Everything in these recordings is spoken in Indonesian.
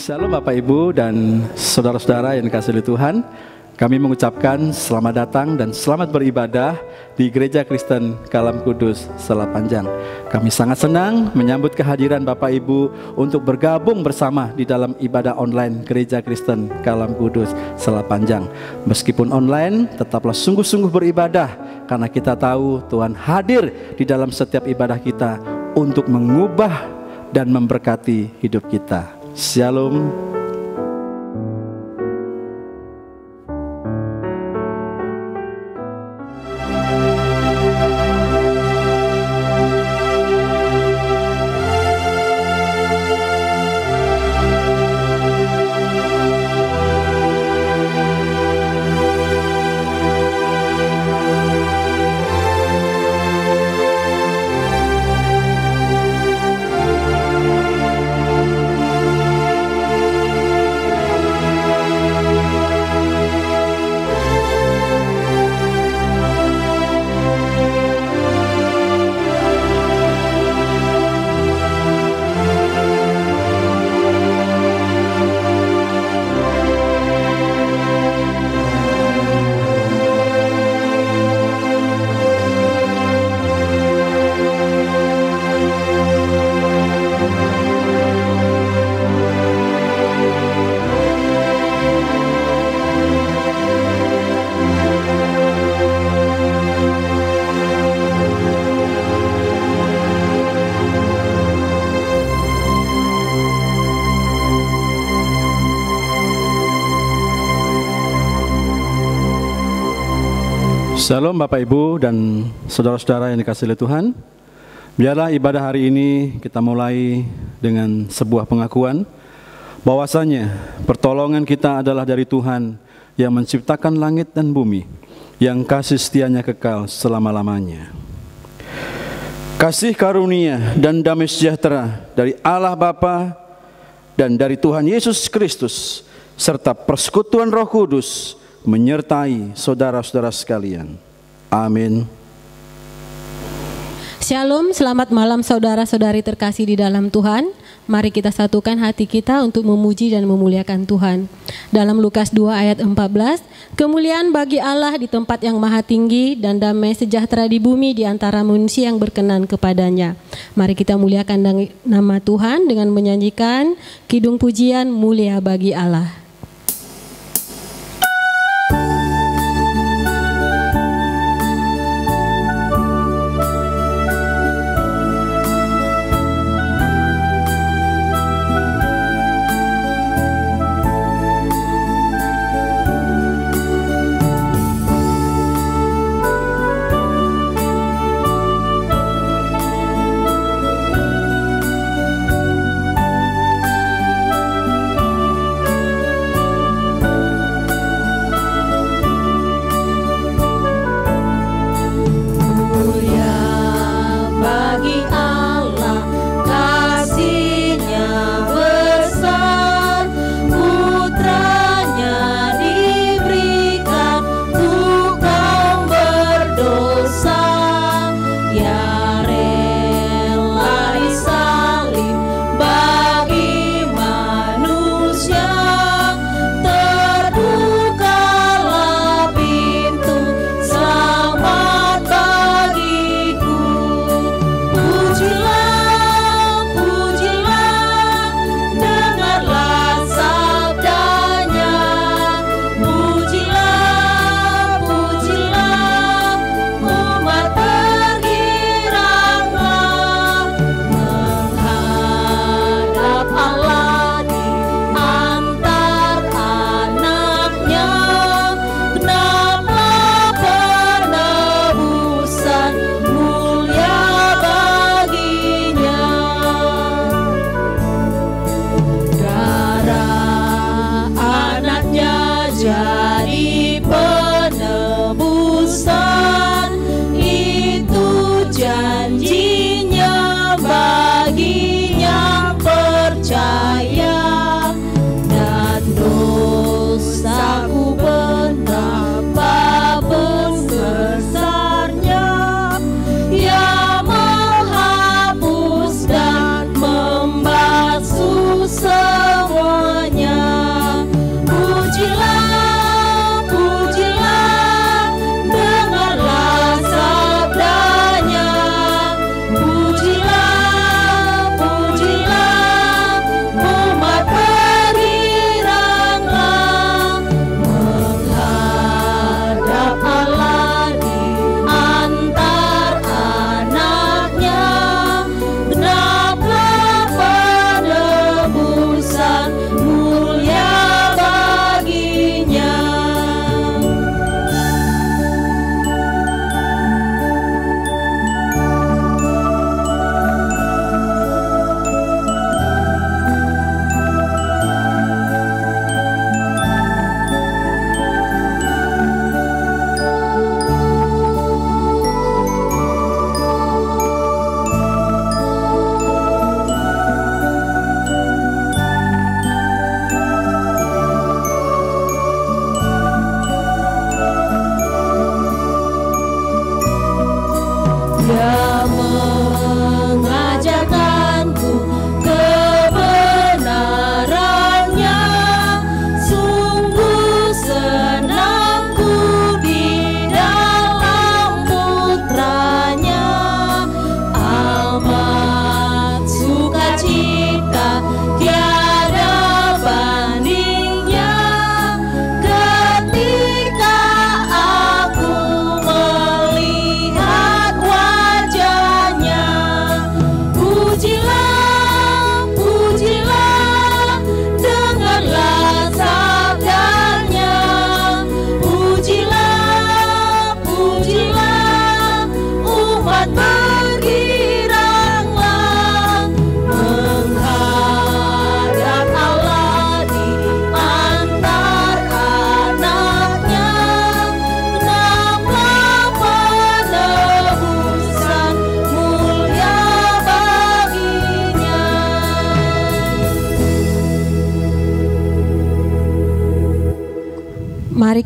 Shalom Bapak Ibu dan saudara-saudara yang dikasihi oleh Tuhan. Kami mengucapkan selamat datang dan selamat beribadah di Gereja Kristen Kalam Kudus Selapanjang. Kami sangat senang menyambut kehadiran Bapak Ibu untuk bergabung bersama di dalam ibadah online Gereja Kristen Kalam Kudus Selapanjang. Meskipun online, tetaplah sungguh-sungguh beribadah karena kita tahu Tuhan hadir di dalam setiap ibadah kita untuk mengubah dan memberkati hidup kita. Shalom. Shalom Bapak Ibu dan saudara-saudara yang dikasihi oleh Tuhan. Biarlah ibadah hari ini kita mulai dengan sebuah pengakuan bahwasanya pertolongan kita adalah dari Tuhan yang menciptakan langit dan bumi, yang kasih setianya kekal selama-lamanya. Kasih karunia dan damai sejahtera dari Allah Bapa dan dari Tuhan Yesus Kristus serta persekutuan Roh Kudus menyertai saudara-saudara sekalian. Amin. Shalom, selamat malam saudara-saudari terkasih di dalam Tuhan. Mari kita satukan hati kita untuk memuji dan memuliakan Tuhan. Dalam Lukas 2 ayat 14, kemuliaan bagi Allah di tempat yang maha tinggi dan damai sejahtera di bumi di antara manusia yang berkenan kepadanya. Mari kita muliakan nama Tuhan dengan menyanyikan kidung pujian mulia bagi Allah.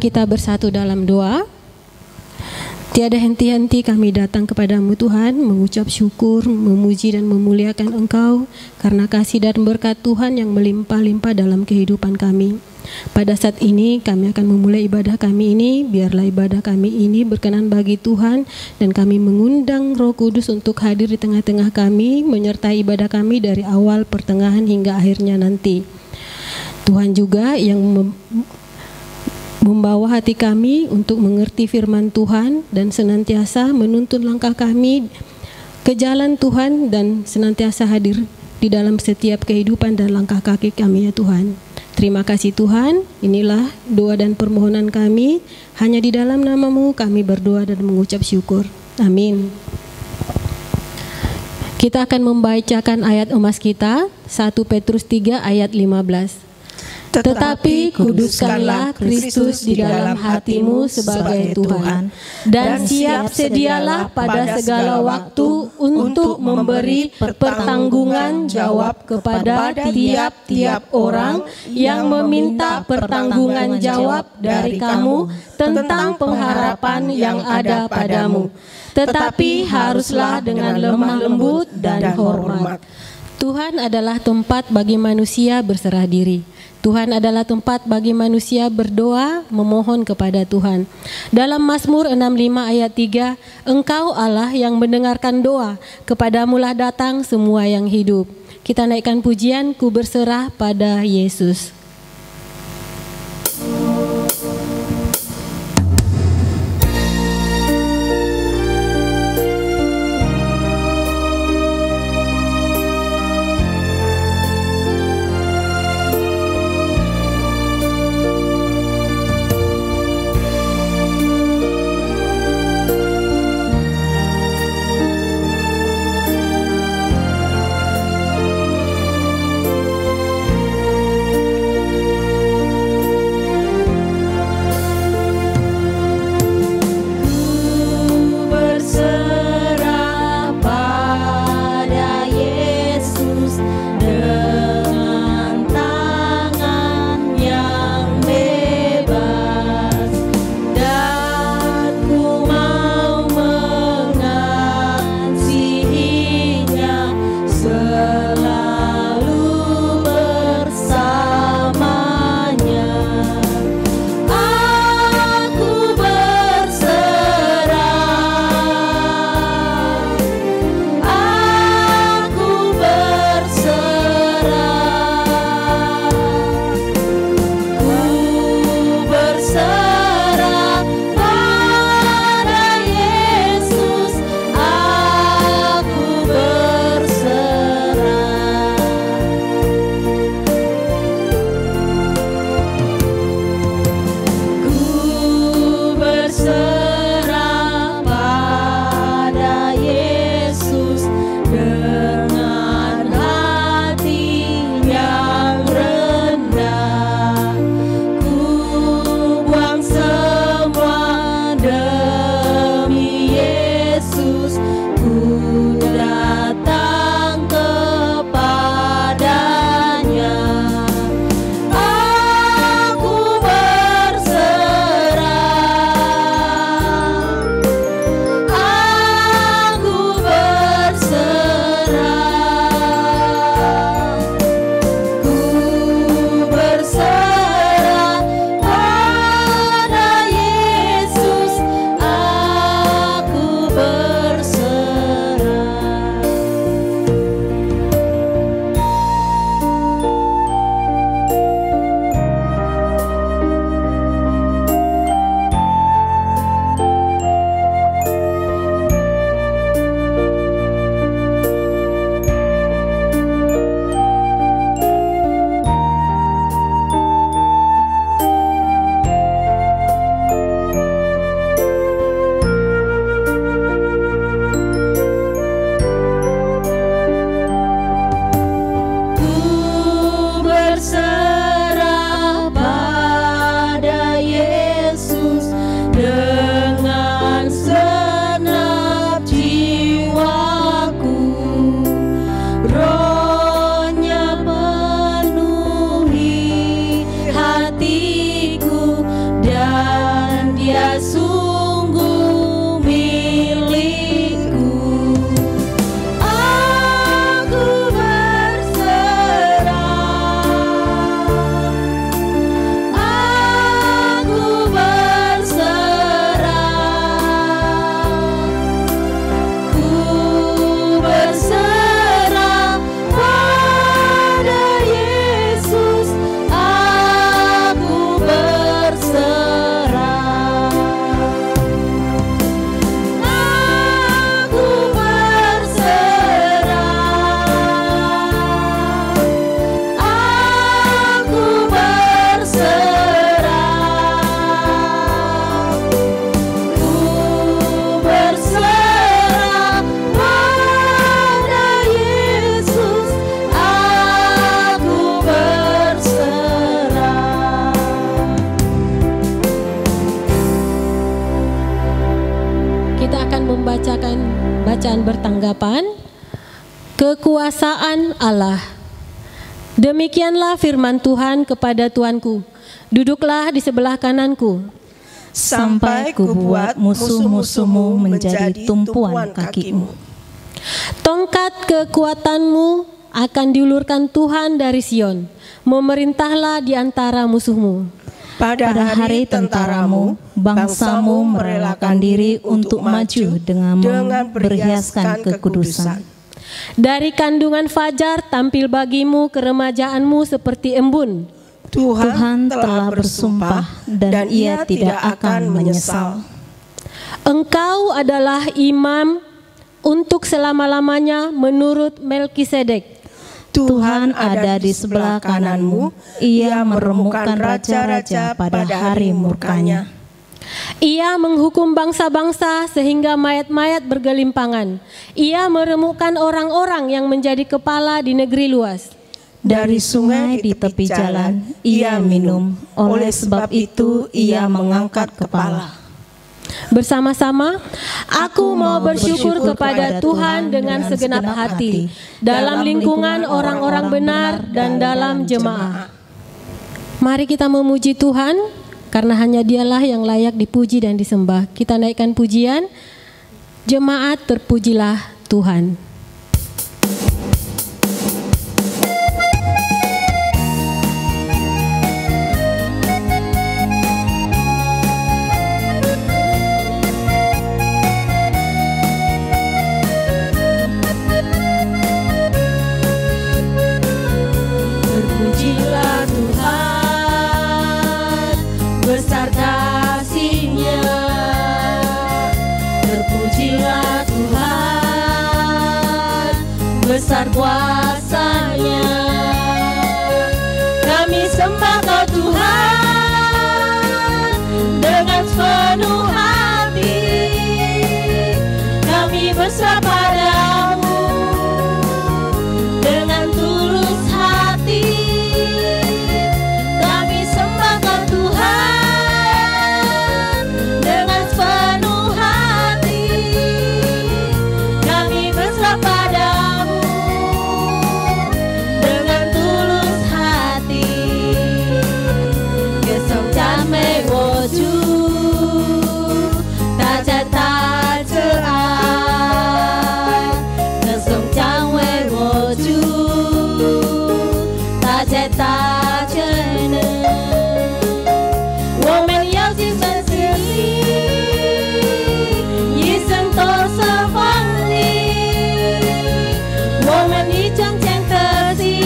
kita bersatu dalam doa. Tiada henti-henti kami datang kepadamu Tuhan, mengucap syukur, memuji dan memuliakan Engkau karena kasih dan berkat Tuhan yang melimpah-limpah dalam kehidupan kami. Pada saat ini kami akan memulai ibadah kami ini. Biarlah ibadah kami ini berkenan bagi Tuhan, dan kami mengundang Roh Kudus untuk hadir di tengah-tengah kami, menyertai ibadah kami dari awal, pertengahan hingga akhirnya nanti. Tuhan juga yang membawa hati kami untuk mengerti firman Tuhan dan senantiasa menuntun langkah kami ke jalan Tuhan dan senantiasa hadir di dalam setiap kehidupan dan langkah kaki kami ya Tuhan. Terima kasih Tuhan, inilah doa dan permohonan kami, hanya di dalam nama-Mu kami berdoa dan mengucap syukur. Amin. Kita akan membacakan ayat emas kita, 1 Petrus 3 ayat 15. Tetapi kuduskanlah Kristus di dalam hatimu sebagai Tuhan, dan siap sedialah pada segala waktu untuk memberi pertanggungan jawab kepada tiap-tiap orang yang meminta pertanggungan jawab dari kamu tentang pengharapan yang ada padamu. Tetapi haruslah dengan lemah lembut dan hormat. Tuhan adalah tempat bagi manusia berserah diri. Tuhan adalah tempat bagi manusia berdoa, memohon kepada Tuhan. Dalam Mazmur 65 ayat 3, Engkau Allah yang mendengarkan doa, kepadamulah datang semua yang hidup. Kita naikkan pujian, ku berserah pada Yesus. tanggapan, kekuasaan Allah. Demikianlah firman Tuhan kepada Tuanku, duduklah di sebelah kananku, sampai kubuat musuh-musuhmu menjadi tumpuan kakimu. Tongkat kekuatanmu akan diulurkan Tuhan dari Sion, memerintahlah di antara musuhmu. Pada hari tentaramu, bangsamu merelakan diri untuk maju dengan berhiaskan kekudusan. Dari kandungan fajar tampil bagimu keremajaanmu seperti embun. Tuhan telah bersumpah dan Ia tidak akan menyesal. Engkau adalah imam untuk selama-lamanya menurut Melkisedek. Tuhan ada di sebelah kananmu, Ia meremukkan raja-raja pada hari murkanya. Ia menghukum bangsa-bangsa sehingga mayat-mayat bergelimpangan. Ia meremukkan orang-orang yang menjadi kepala di negeri luas. Dari sungai di tepi jalan, Ia minum, oleh sebab itu Ia mengangkat kepala. Bersama-sama, aku mau bersyukur kepada Tuhan dengan segenap hati, dalam lingkungan orang-orang benar dan dalam jemaah. Mari kita memuji Tuhan, karena hanya Dialah yang layak dipuji dan disembah. Kita naikkan pujian, jemaat terpujilah Tuhan. Besar kuasa-Nya, kami sembah Kau Tuhan dengan sepenuh hati. Kami berserah padamu dengan tulus hati. Kami sembah Kau Tuhan dengan sepenuh hati. Kami berserah padamu dengan tulus hati. Kesong jame woju tajat-tajaan. Kesong jame woju tajat-tajaan. Women yang simpan sini Yisen tor sefanti. Women icang ceng tersi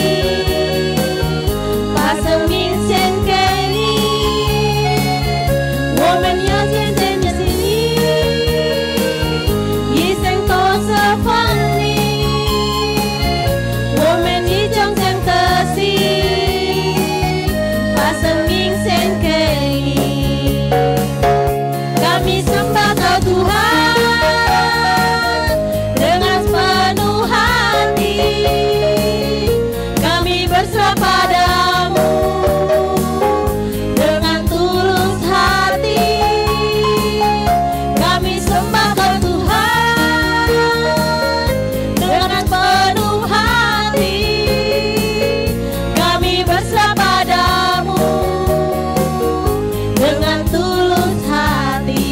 pasang min sen keni. Women yang simpan sini Yisen tor sefanti. Women icang ceng tersi pasang min sen keni. Kami sembah Kau Tuhan dengan sepenuh hati. Kami berserah padamu dengan tulus hati. Kami sembah Kau Tuhan dengan penuh hati. Kami berserah padamu dengan tulus hati.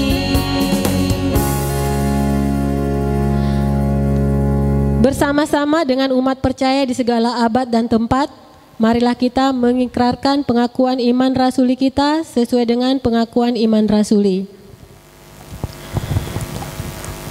Bersama-sama dengan umat percaya di segala abad dan tempat, marilah kita mengikrarkan pengakuan iman rasuli kita sesuai dengan pengakuan iman rasuli.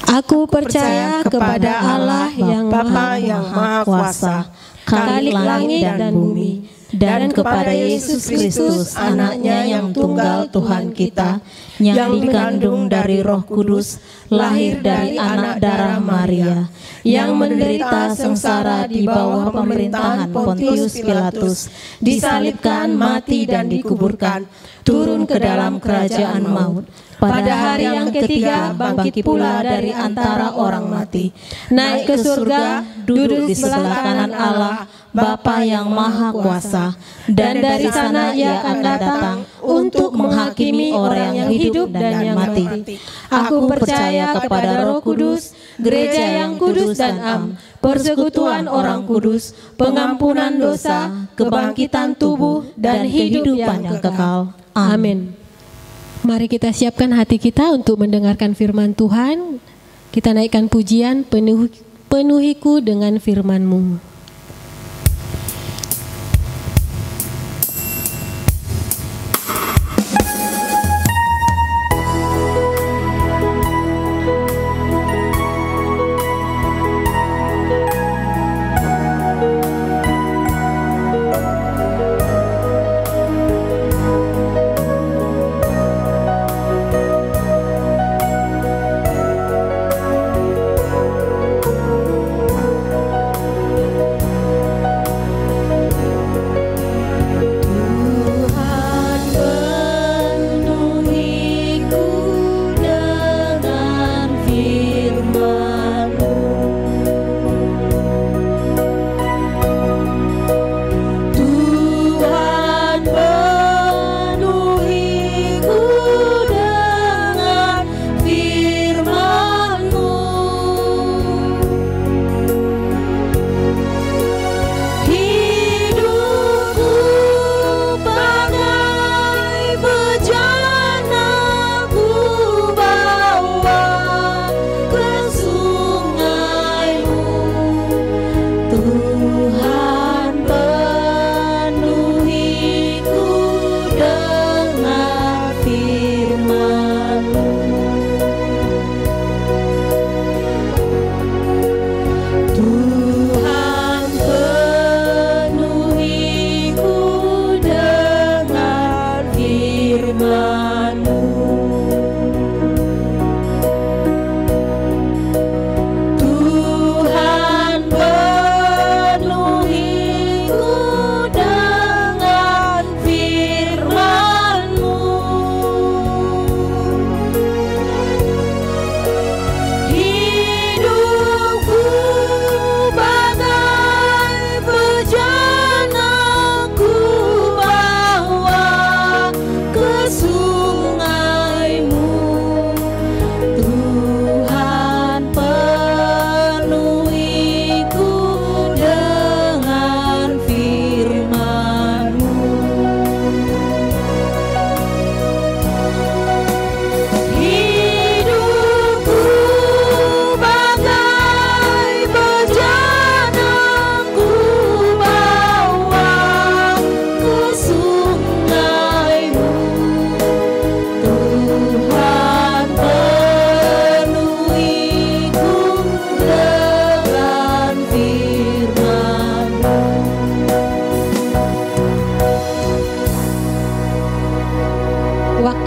Aku percaya kepada Allah yang Bapa yang Maha Kuasa, Khalik langit dan bumi, dan kepada Yesus Kristus, anaknya yang tunggal Tuhan kita, yang dikandung dari Roh Kudus, lahir dari anak darah Maria, yang menderita sengsara di bawah pemerintahan Pontius Pilatus, disalibkan, mati dan dikuburkan, turun ke dalam kerajaan maut. Pada hari yang ketiga bangkit pula dari antara orang mati, naik ke surga, duduk di sebelah kanan Allah, Bapa yang Maha Kuasa, dan dari sana Ia akan datang untuk menghakimi orang yang hidup dan yang mati. Aku percaya kepada Roh Kudus, gereja yang kudus dan am, persekutuan orang kudus, pengampunan dosa, kebangkitan tubuh, dan hidupan yang kekal. Amin. Mari kita siapkan hati kita untuk mendengarkan firman Tuhan. Kita naikkan pujian, penuhiku dengan firman-Mu.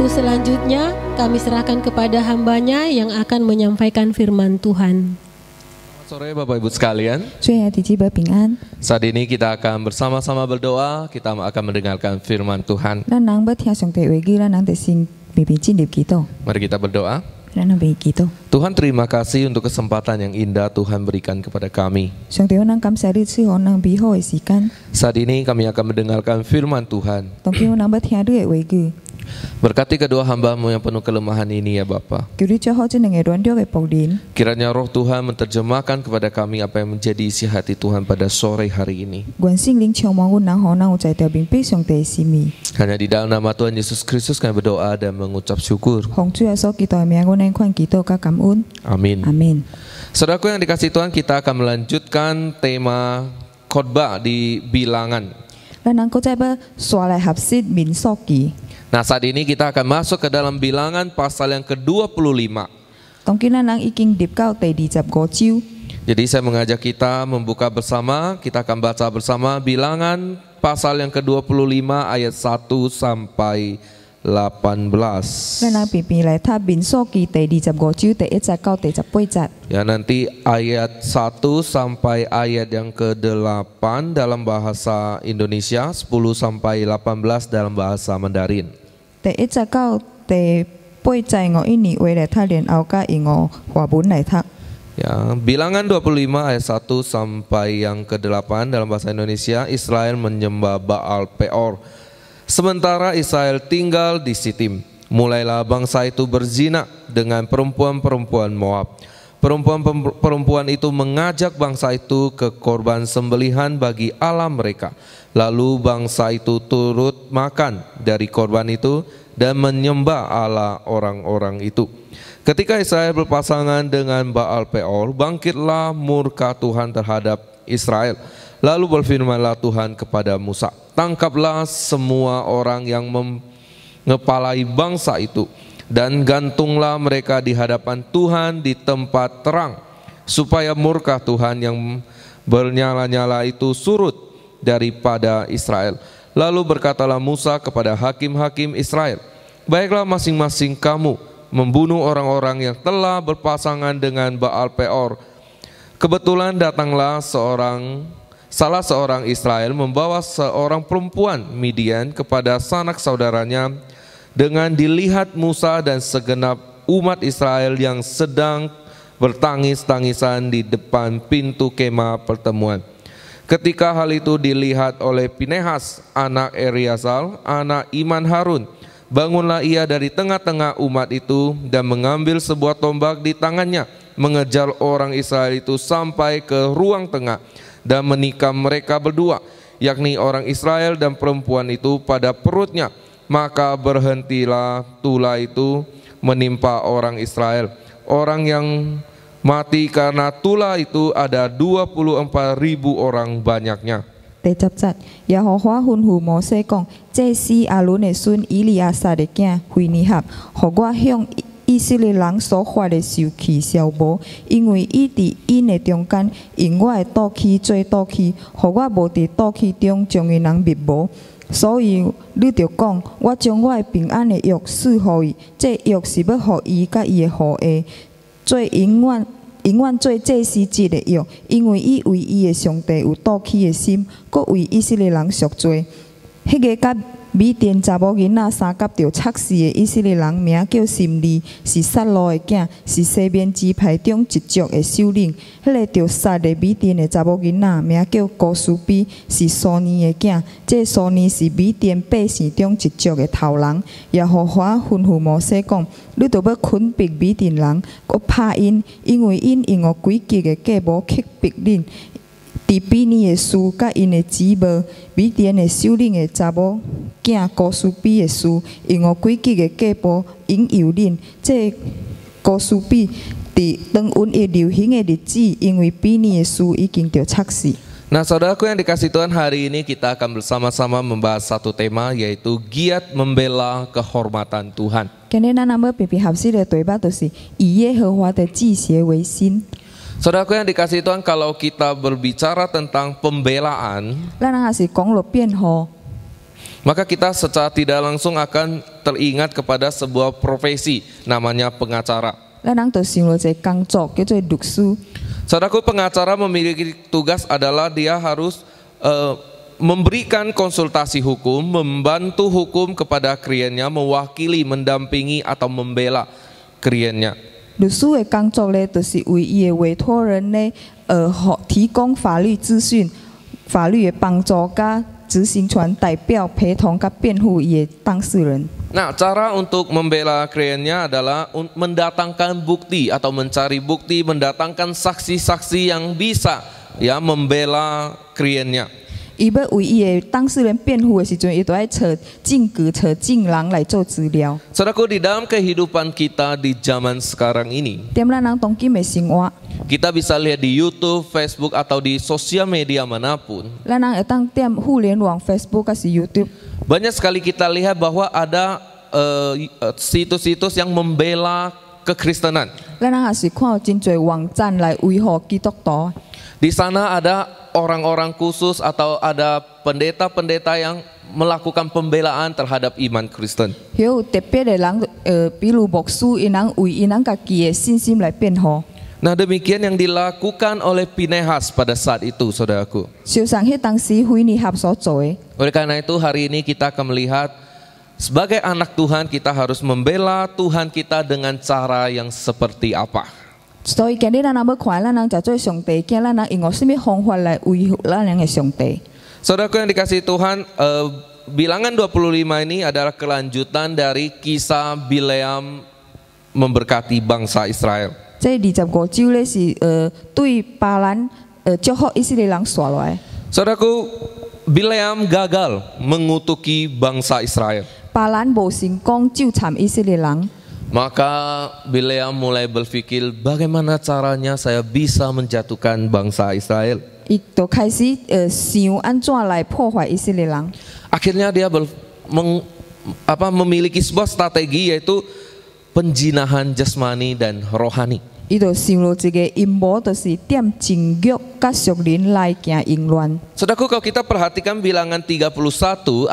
Selanjutnya kami serahkan kepada hamba-Nya yang akan menyampaikan firman Tuhan. Selamat sore Bapak Ibu sekalian. Saat ini kita akan bersama-sama berdoa, kita akan mendengarkan firman Tuhan. Mari kita berdoa. Tuhan, terima kasih untuk kesempatan yang indah Tuhan berikan kepada kami. Saat ini kami akan mendengarkan firman Tuhan. Berkati kedua hamba-Mu yang penuh kelemahan ini ya Bapa. Kiranya Roh Tuhan menerjemahkan kepada kami apa yang menjadi isi hati Tuhan pada sore hari ini. Hanya di dalam nama Tuhan Yesus Kristus kami berdoa dan mengucap syukur. Amin. Saudaraku yang dikasihi Tuhan, kita akan melanjutkan tema khotbah di Bilangan. Nah, saat ini kita akan masuk ke dalam Bilangan pasal yang ke-25. Jadi saya mengajak kita membuka bersama, kita akan baca bersama Bilangan pasal yang ke-25 ayat 1 sampai 18. Ya, nanti ayat 1 sampai ayat yang ke-8 dalam bahasa Indonesia, 10 sampai 18 dalam bahasa Mandarin. Ya, Bilangan 25 ayat 1 sampai yang ke-8 dalam bahasa Indonesia, Israel menyembah Baal Peor. Sementara Israel tinggal di Sitim, mulailah bangsa itu berzina dengan perempuan-perempuan Moab. Perempuan-perempuan itu mengajak bangsa itu ke korban sembelihan bagi Allah mereka. Lalu bangsa itu turut makan dari korban itu dan menyembah Allah orang-orang itu. Ketika Israel berpasangan dengan Baal Peor, bangkitlah murka Tuhan terhadap Israel. Lalu berfirmanlah Tuhan kepada Musa, tangkaplah semua orang yang mengepalai bangsa itu, dan gantunglah mereka di hadapan Tuhan di tempat terang, supaya murka Tuhan yang bernyala-nyala itu surut daripada Israel. Lalu berkatalah Musa kepada hakim-hakim Israel, baiklah masing-masing kamu membunuh orang-orang yang telah berpasangan dengan Baal Peor. Kebetulan datanglah salah seorang Israel membawa seorang perempuan Midian kepada sanak saudaranya. Dengan dilihat Musa dan segenap umat Israel yang sedang bertangis-tangisan di depan pintu kemah pertemuan. Ketika hal itu dilihat oleh Pinehas, anak Eleazar, anak Iman Harun, bangunlah ia dari tengah-tengah umat itu dan mengambil sebuah tombak di tangannya, mengejar orang Israel itu sampai ke ruang tengah dan menikam mereka berdua, yakni orang Israel dan perempuan itu pada perutnya. Maka berhentilah tula itu menimpa orang Israel. Orang yang mati karena tula itu ada 24.000 orang banyaknya. 第10節，耶和華吩咐摩西講：這是亞倫的孫以利亞撒的囝菲尼哈，互我向以色列人所發的受氣消無，因為伊佇因的中間用我的刀器做刀器，互我無佇刀器中將伊人滅無。所以你就講，我將我的平安的約賜予伊，這約是要予伊甲伊的後裔做永遠做祭司職的約，因為伊為伊的上帝有妒忌的心，閣為以色列人贖罪。迄個甲米甸查某囡仔三甲着插死的以色列人名叫sim利，是撒羅的囝，是西面支派中一族的首領。迄個着殺的米甸的查某囡仔名叫哥蘇比，是蘇尼的囝。這蘇尼是米甸百姓中一族的頭人。耶和華吩咐摩西講：你着要捆綁米甸人，閣拍因，因為因用詭計的計謀克逼恁。伫比尼的事，甲因的姊妹米甸的首領的查某囝哥蘇比的事，用詭計的計謀引誘恁。這哥蘇比伫當瘟疫流行的日子，因為比尼的事已經着測試。Nah, saudaraku yang dikasih Tuhan, hari ini kita akan bersama-sama membahas satu tema, yaitu giat membela kehormatan Tuhan. 今日咱要別合適的對白就是以耶和華的祭邪為心。Saudaraku yang dikasih Tuhan, kalau kita berbicara tentang pembelaan, maka kita secara tidak langsung akan teringat kepada sebuah profesi namanya pengacara. Saudaraku, pengacara memiliki tugas adalah dia harus memberikan konsultasi hukum, membantu hukum kepada kliennya, mewakili, mendampingi atau membela kliennya. 律師的工作呢，就是為伊的委託人呢，提供法律資訊、法律的幫助，加執行權代表陪同，加辯護伊的當事人。Nah, cara untuk membela kliennya adalah mendatangkan bukti atau mencari bukti, mendatangkan saksi-saksi yang bisa ya membela kliennya. 伊要為伊的當事人辯護的時陣，伊都要找證據、找證人來做資料。Saudaraku, di dalam kehidupan kita di zaman sekarang ini, kita bisa lihat di YouTube, Facebook atau di sosial media manapun. Banyak sekali kita lihat bahwa ada situs-situs yang membela kekristenan. Di sana ada orang-orang khusus atau ada pendeta-pendeta yang melakukan pembelaan terhadap iman Kristen. Nah, demikian yang dilakukan oleh Pinehas pada saat itu, saudaraku. Oleh karena itu, hari ini kita akan melihat sebagai anak Tuhan kita harus membela Tuhan kita dengan cara yang seperti apa. 所以今日咱若要看咱人食做上帝，惊咱人用什么方法来维护咱人的上帝。 Saudaraku yang dikasihi Tuhan, bilangan 25 ini adalah kelanjutan dari kisah Bileam memberkati bangsa Israel. 这25章咧是对巴兰祝福以色列人刷落来。 Saudaraku, Bileam gagal mengutuki bangsa Israel. 巴兰无成功纠缠以色列人， Maka Bileam mulai berpikir bagaimana caranya saya bisa menjatuhkan bangsa Israel. 伊就开始想安怎来破坏以色列人。 Akhirnya dia memiliki sebuah strategi yaitu penjinahan jasmani dan rohani. 伊就想了一个阴谋，就是点情欲甲属灵来行淫乱。 Saudaraku, kalau kita perhatikan bilangan 31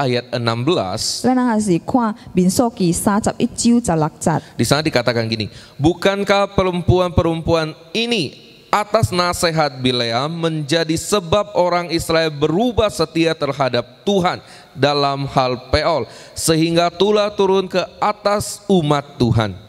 ayat 16, 咱人也是看民数記31章16節， di sana dikatakan gini, bukankah perempuan-perempuan ini atas nasihat Bileam menjadi sebab orang Israel berubah setia terhadap Tuhan dalam hal Peol, sehingga tulah turun ke atas umat Tuhan.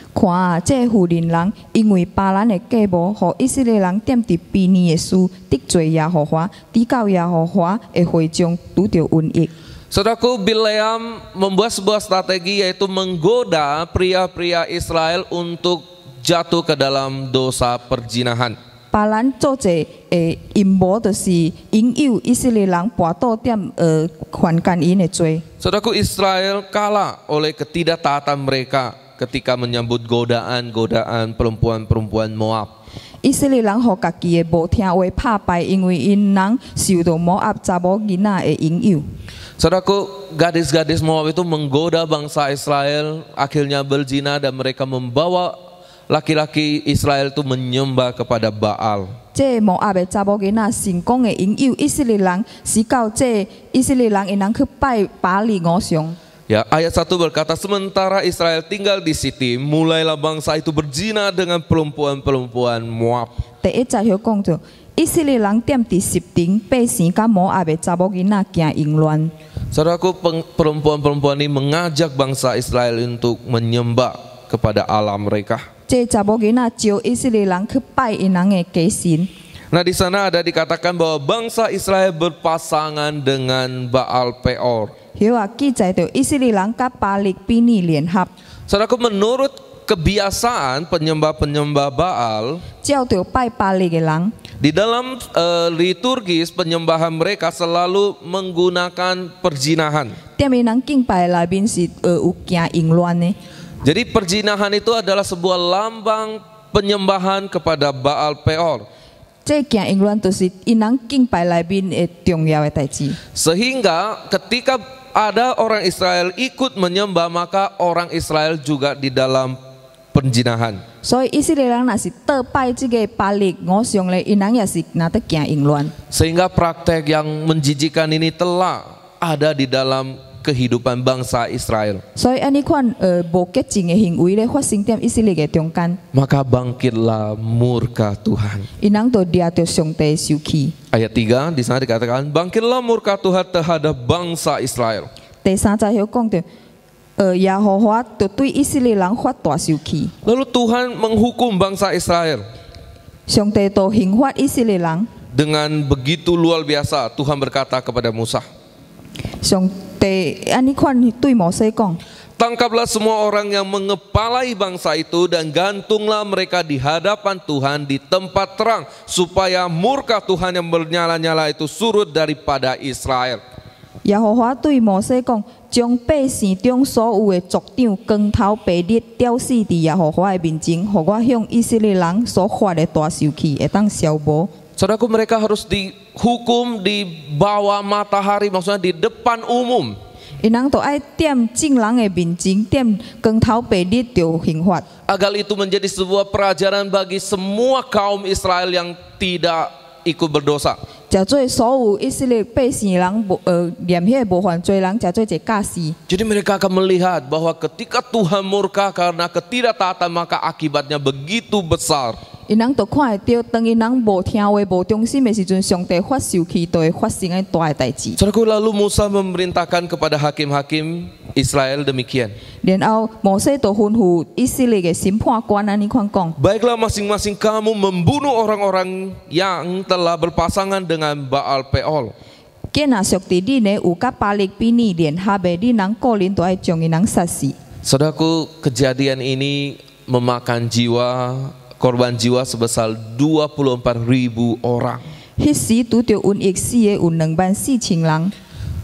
看啊，这婦人人因為巴蘭的計謀，互以色列人點佇比尼的事得罪耶和華，抵到耶和華的會中拄着瘟疫。 Saudaraku, Bileam membuat sebuah strategi yaitu menggoda pria-pria Israel untuk jatuh ke dalam dosa perzinahan. 巴蘭做者陰謀，就是引誘以色列人跋倒點犯奸淫的罪。 Saudaraku, Israel kalah oleh ketidaktaatan mereka ketika menyambut godaan-godaan perempuan-perempuan Moab. 以色列人互家己的無聽話拍敗，因為因人受到摩押查某囡仔的引誘。 Saudaraku, gadis-gadis Moab itu menggoda bangsa Israel, akhirnya berzina dan mereka membawa laki-laki Israel itu menyembah kepada Baal. 這摩押的查某囡仔成功的引誘以色列人，使到這以色列人因人去拜巴力偶像。 Ya, ayat 1 berkata, sementara Israel tinggal di Sitim, mulailah bangsa itu berzina dengan perempuan-perempuan Moab. 第一節就講到，以色列人點佇十頂百姓甲摩押的查某囡仔行淫亂。 Saudaraku, perempuan-perempuan ini mengajak bangsa Israel untuk menyembah kepada Allah mereka. 這查某囡仔招以色列人去拜因人的假神。 Nah, di sana ada dikatakan bahwa bangsa Israel berpasangan dengan Baal Peor. 有啊，記載到以色列人甲巴力比尼聯合， Saudaraku, menurut kebiasaan penyembah-penyembah Baal, 照着拜巴力的人， di dalam liturgis penyembahan mereka selalu menggunakan perzinahan. 點因人敬拜內面是有行淫亂的。 Jadi perzinahan itu adalah sebuah lambang penyembahan kepada Baal Peor. 這行淫亂就是因人敬拜內面的重要的代志。 Sehingga ketika ada orang Israel ikut menyembah, maka orang Israel juga di dalam perzinahan. 所以以色列人若是倒拜這個巴力偶像咧，因人也是拿得行淫亂。 Sehingga praktek yang menjijikan ini telah ada di dalam kehidupan bangsa Israel. 所以安尼款無潔淨的行為咧，發生在以色列嘅中間， Maka bangkitlah murka Tuhan. 因人就掠着上帝生氣。 Ayat 3 di sana dikatakan, bangkitlah murka Tuhan terhadap bangsa Israel. 第三節有講到，耶和華就對以色列人發大生氣， Lalu Tuhan menghukum bangsa Israel. 上帝就刑罰以色列人。 Dengan begitu luar biasa, Tuhan berkata kepada Musa, 上帝安尼款對摩西講。 tangkaplah semua orang yang mengepalai bangsa itu dan gantunglah mereka di hadapan Tuhan di tempat terang, supaya murka Tuhan yang bernyala-nyala itu surut daripada Israel. 耶和華對摩西講：將百姓中所有的族長光頭白日吊死佇耶和華的面前，互我向以色列人所發的大生氣會當消無。 Saudaraku, mereka harus dihukum di bawah matahari, maksudnya di depan umum. 因人就愛點眾人的面前，點光頭白日就刑罰。 Agar itu menjadi sebuah pelajaran bagi semua kaum Israel yang tidak ikut berdosa. 食做所有以色列百姓人念迄個無犯罪人，食做一個教示。 Jadi mereka akan melihat bahwa ketika Tuhan murka karena ketidaktaatan, maka akibatnya begitu besar. 因人就看会到，当因人无听话、无忠心的时阵，上帝发受气，就会发生安大的代志。 Saudaraku, lalu Musa memerintahkan kepada hakim-hakim Israel demikian. 然后摩西就吩咐以色列的审判官安尼款讲： Baiklah masing-masing kamu membunuh orang-orang yang telah berpasangan dengan Baal Peol. 既若属地你呢有甲巴力比尼联合的，你人个人都要将因人杀死。 Saudaraku, kejadian ini memakan jiwa, korban jiwa sebesar 24.000 orang. 迄时拄着瘟疫死的有24000人。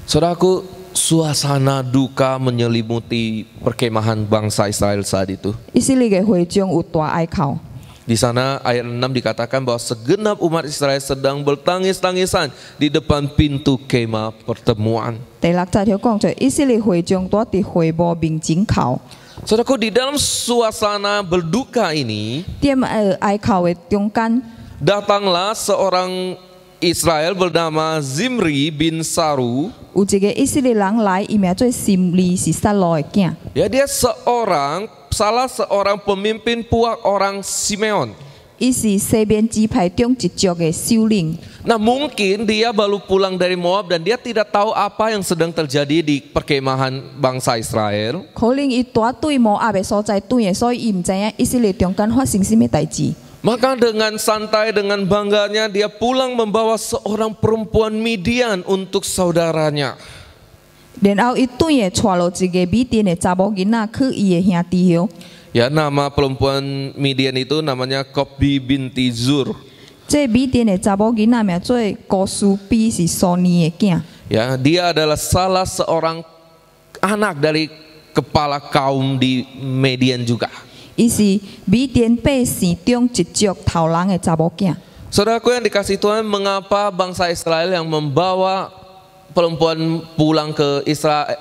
Saudaraku, suasana duka menyelimuti perkemahan bangsa Israel saat itu. 以色列的会众有大哀哭。 Di sana ayat 6 dikatakan bahwa segenap umat Israel sedang bertangis-tangisan di depan pintu kemah pertemuan. 第6节条讲着，以色列会众在伫会幕面前哭。 Saudaraku, di dalam suasana berduka ini 点哀哭的中间， datanglah seorang Israel bernama Zimri bin Saru. 有一个以色列人来，伊名做sim利，是撒罗的囝。 Ya, dia salah seorang pemimpin puak orang Simeon. 伊是西边支派中一族的首领。 Nah, mungkin dia baru pulang dari Moab dan dia tidak tahu apa yang sedang terjadi di perkemahan bangsa Israel. 可能伊大对摩押的所在对的，所以伊唔知影以色列中间发生什么代志。 Maka dengan santai, dengan bangganya dia pulang membawa seorang perempuan Midian untuk saudaranya. 然后伊对的带落一个米甸的查某囡仔去伊的兄弟乡。 Ya, nama perempuan Midian itu namanya Kopbi binti Zur. 这米甸的查某囡仔名做高苏比，是苏尼的囝。 Ya, dia adalah salah seorang anak dari kepala kaum di Median juga. 伊是米甸百姓中一族头人的查某囝。 Saudaraku yang dikasih Tuhan, mengapa bangsa Israel yang membawa perempuan pulang ke Israel,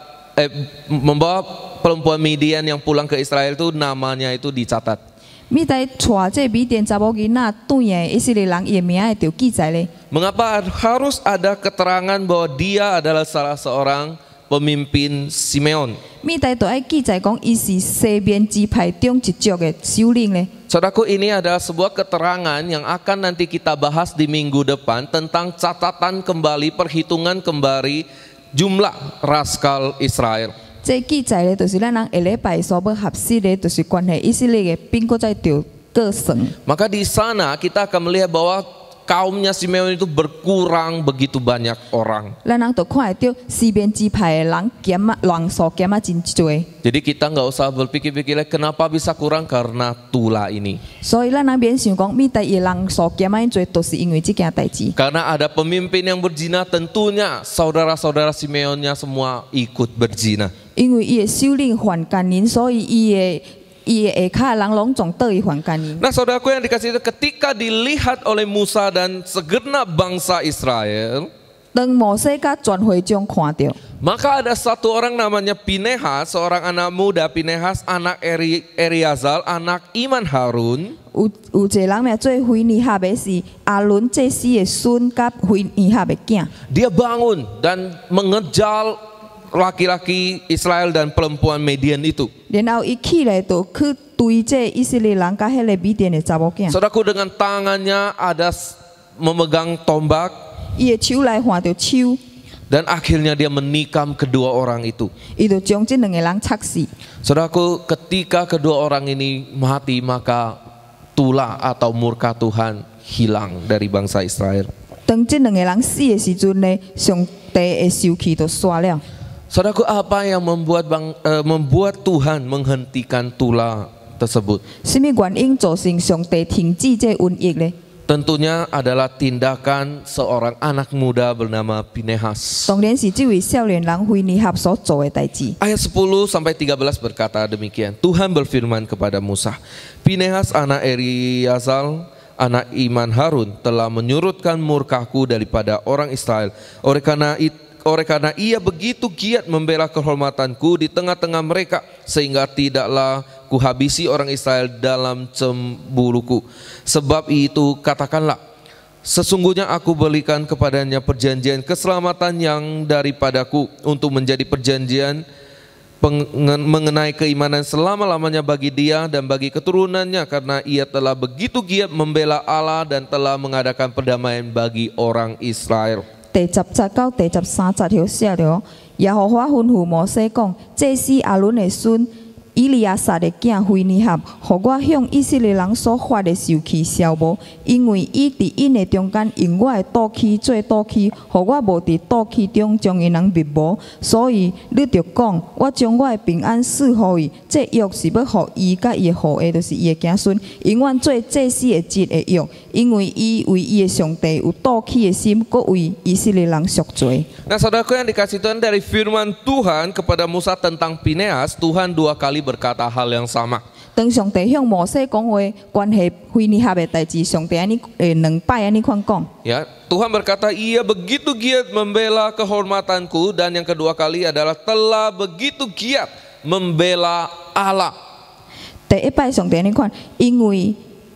membawa perempuan Midian yang pulang ke Israel itu namanya itu dicatat. 米在带这米甸查某囡仔对的以色列人伊的名会就记载咧。 Mengapa harus ada keterangan bahwa dia adalah salah seorang pemimpin Simeon? 米在就爱记载讲伊是西边支派中一族的首领咧。 Saudaraku, ini adalah sebuah keterangan yang akan nanti kita bahas di minggu depan tentang catatan kembali, perhitungan kembali jumlah raskal Israel. 这记载咧，就是咱人下礼拜所要合适的，就是关系以色列的兵国在着各省。 Maka di sana kita akan melihat bahwa kaumnya Simeon itu berkurang begitu banyak orang. 咱人就看会到西边支派的人人数减啊真多。 Jadi kita nggak usah berpikir-pikir kenapa bisa kurang karena tulah ini. 所以咱人免想讲米代的人数减啊多，都是因为这件代志。 Karena ada pemimpin yang berzina, tentunya saudara-saudara Simeonnya semua ikut berzina. 因为伊的首领犯奸淫，所以伊的下骹人拢总倒伊犯奸淫。 Nah, saudaraku yang dikasih itu, ketika dilihat oleh Musa dan segenap bangsa Israel, 当摩西甲全会众看到， maka ada satu orang namanya Pinehas, seorang anak muda. Pinehas anak Eleazar, anak Iman Harun. 有一个人名做菲尼哈的，是阿伦祭司的孙甲菲尼哈的囝。 Dia bangun dan mengejar laki-laki Israel dan perempuan Median itu. 然后伊起来就去追这以色列人甲迄个米甸的查某囝。 Saudaraku, dengan tangannya ada memegang tombak 伊的手来换着手， dan akhirnya dia menikam kedua orang itu. 伊就将这两个人插死。 Saudaraku, ketika kedua orang ini mati, maka tulah atau murka Tuhan hilang dari bangsa Israel. 当这两个人死的时阵呢，上帝的受气就煞了。 Saudaraku, apa yang membuat Tuhan menghentikan tulah tersebut? 什么原因造成上帝停止这瘟疫呢？ Tentunya adalah tindakan seorang anak muda bernama Pinehas. 当然是这位少年人菲尼哈所做的代志。 Ayat 10 sampai 13 berkata demikian. Tuhan berfirman kepada Musa, Pinehas anak Eleazar, anak Iman Harun telah menyurutkan murkaku daripada orang Israel. Oleh karena ia begitu giat membela kehormatanku di tengah-tengah mereka, sehingga tidaklah kuhabisi orang Israel dalam cemburuku. Sebab itu katakanlah, sesungguhnya aku berikan kepadanya perjanjian keselamatan yang daripadaku untuk menjadi mengenai keimanan selama-lamanya bagi dia dan bagi keturunannya, karena ia telah begitu giat membela Allah dan telah mengadakan perdamaian bagi orang Israel. 第10節到第13節條寫了，耶和華吩咐摩西講：這是亞倫的孫以利亞撒的囝菲尼哈，互我向以色列人所發的受氣消無，因為伊佇因的中間用我的刀器做刀器，互我無佇刀器中將因人滅無。所以你着講，我將我的平安賜予伊，這約是要互伊甲伊的後裔，就是伊的子孫，永遠做祭司的節的約，因為伊為伊的上帝有刀器的心，閣為以色列人贖罪。 Nah, saudaraku yang dikasih Tuhan, dari firman Tuhan kepada Musa tentang Fineas, Tuhan 2 kali berkata hal yang sama. 當上帝向摩西講話關係菲尼哈的代志，上帝安尼2擺安尼款講。 Ya, Tuhan berkata ia begitu giat membela kehormatanku, dan yang kedua kali adalah telah begitu giat membela Allah. 第一擺上帝安尼款，因為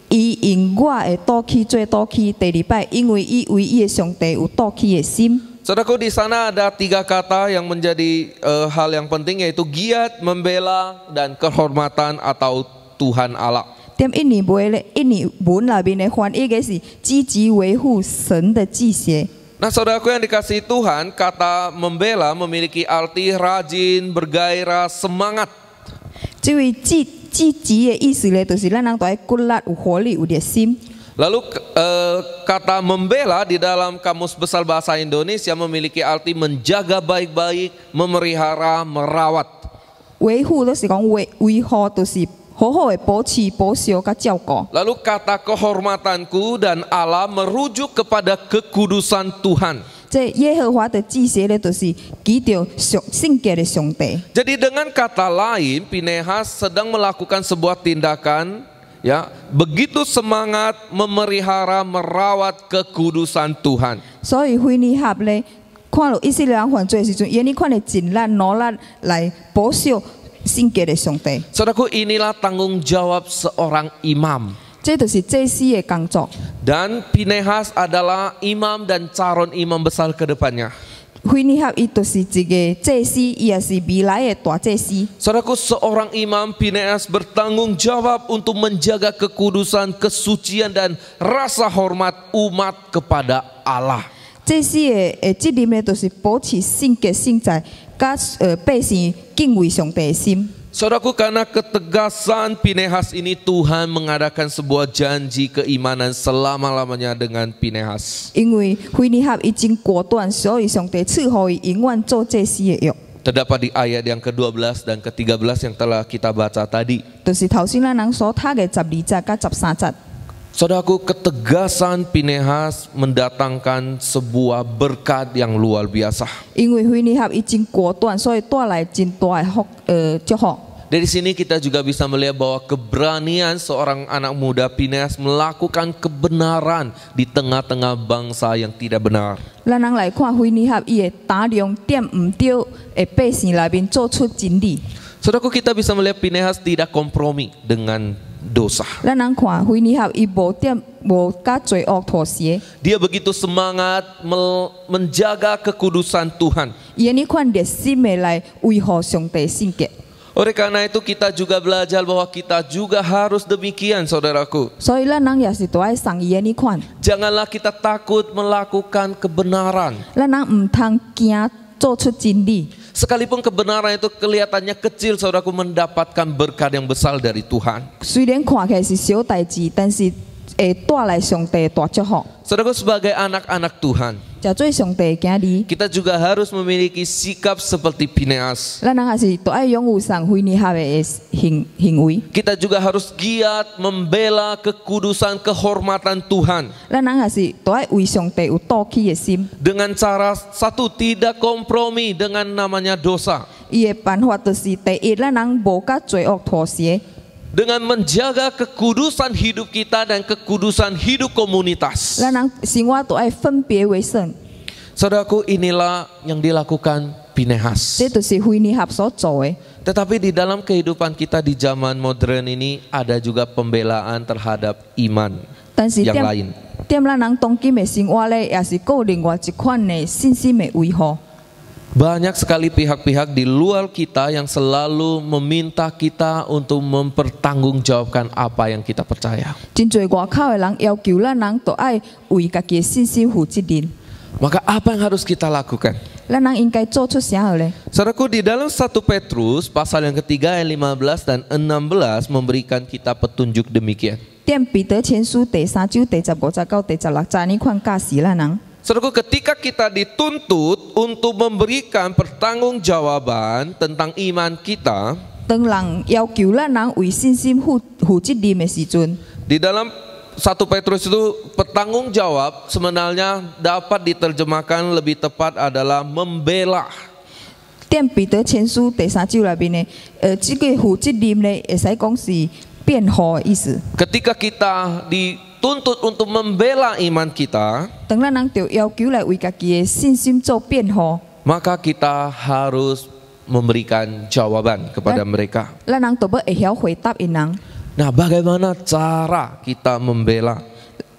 伊用我的刀器做刀器；第二擺，因為伊為伊的上帝有刀器的心。 Saudaraku, di sana ada 3 kata yang menjadi hal yang penting, yaitu giat, membela, dan kehormatan atau Tuhan Allah. 點印尼文裏面的翻譯嘅是積極維護神的祭邪。 Nah, saudaraku yang dikasihi Tuhan, kata membela memiliki arti rajin, bergairah, semangat. 這位積極的意思咧，就是咱人都愛骨力、有活力、有熱心。 Lalu kata membela di dalam Kamus Besar Bahasa Indonesia memiliki arti menjaga baik-baik, memelihara, merawat. 維護都是講維護，就是好好的保持、保守甲照顧。 Lalu kata kehormatanku dan Allah merujuk kepada kekudusan Tuhan. 這耶和華的祭邪咧，就是記着聖潔的上帝。 Jadi dengan kata lain, Pinehas sedang melakukan sebuah tindakan, ya, begitu semangat memelihara, merawat kekudusan Tuhan. 所以菲尼哈咧，看到以色列人犯罪的時陣，伊呢款的盡力努力來保守聖潔的上帝。 Saudaraku, inilah tanggung jawab seorang imam. 這就是祭司的工作。 Dan Pinehas adalah imam dan calon imam besar ke depannya. 菲尼哈伊就是一個祭司，伊也是未來的大祭司。 Saudaraku, seorang imam Pinehas bertanggung jawab untuk menjaga kekudusan, kesucian, dan rasa hormat umat kepada Allah. 祭司的責任呢，就是保持聖潔聖在，甲百姓敬畏上帝的心。 Saudaraku, karena ketegasan Pinehas ini, Tuhan mengadakan sebuah janji keimanan selama-lamanya dengan Pinehas. 因為菲尼哈伊真果斷，所以上帝賜予伊永遠做祭司的約。 Terdapat di ayat yang ke-12 dan ke-13 yang telah kita baca tadi. 就是頭先咱人所讀嘅12節甲13節。 Saudaraku, ketegasan Pinehas mendatangkan sebuah berkat yang luar biasa. 因為菲尼哈伊真果斷，所以帶來真大嘅祝福。 Dari sini kita juga bisa melihat bahwa keberanian seorang anak muda Pinehas melakukan kebenaran di tengah-tengah bangsa yang tidak benar. 咱人來看菲尼哈伊會打量點唔對嘅百姓內面做出真理。 Saudaraku, kita bisa melihat Pinehas tidak kompromi dengan dosa. 咱人看菲尼哈伊無甲罪惡妥協， Dia begitu semangat menjaga kekudusan Tuhan. 伊呢款熱心嘅來維護上帝聖潔。 Oleh karena itu kita juga belajar bahwa kita juga harus demikian, saudaraku. 所以咱人也是都愛上伊呢款， Janganlah kita takut melakukan kebenaran. 咱人唔通驚做出真理。 Sekalipun kebenaran itu kelihatannya kecil, saudaraku, mendapatkan berkat yang besar dari Tuhan. 雖然看起來是小代志，但是會帶來上帝的大祝福。 Saudaraku, sebagai anak-anak Tuhan, 就做上帝嘅囝兒， kita juga harus memiliki sikap seperti Pinehas. 咱人也是都愛擁有上菲尼哈嘅行為。 Kita juga harus giat membela kekudusan, kehormatan Tuhan. 咱人也是都愛為上帝有鬥氣嘅心。 Dengan cara satu, tidak kompromi dengan namanya dosa. 伊嘅辦法就是第一，咱人無甲罪惡妥協。 Dengan menjaga kekudusan hidup kita dan kekudusan hidup komunitas. 咱人生活都愛分別為聖， Saudaraku, inilah yang dilakukan Pinehas. 這就是菲尼哈所做嘅。 Tetapi di dalam kehidupan kita di zaman modern ini ada juga pembelaan terhadap iman 但是 yang lain. 點咱人當今嘅生活咧，也是有另外一款嘅信心嘅維護。Banyak sekali pihak-pihak di luar kita yang selalu meminta kita untuk mempertanggungjawabkan apa yang kita percaya. 真侪外口的人要求咱人都爱为家己的信心负责任。 Maka apa yang harus kita lakukan? 咱人应该做出啥呢？ Saudaraku, di dalam 1 Petrus pasal yang ketiga ayat 15 dan 16 memberikan kita petunjuk demikian. 点彼得前书第3章第15节到第16节呢款教示咱人。 Saudaraku, ketika kita dituntut untuk memberikan pertanggungjawaban tentang iman kita, 当人要求咱人为信心负责任的时阵， di dalam 1 Petrus itu bertanggung jawab sebenarnya dapat diterjemahkan lebih tepat adalah membela. 点彼得前书第3章内面的，这个负责任呢，会使讲是辩护的意思。 Ketika kita dituntut untuk membela iman kita, 当咱人就要求来为家己的信心做辩护， maka kita harus memberikan jawaban kepada mereka. 咱人就要会晓回答因人。 Nah, bagaimana cara kita membela?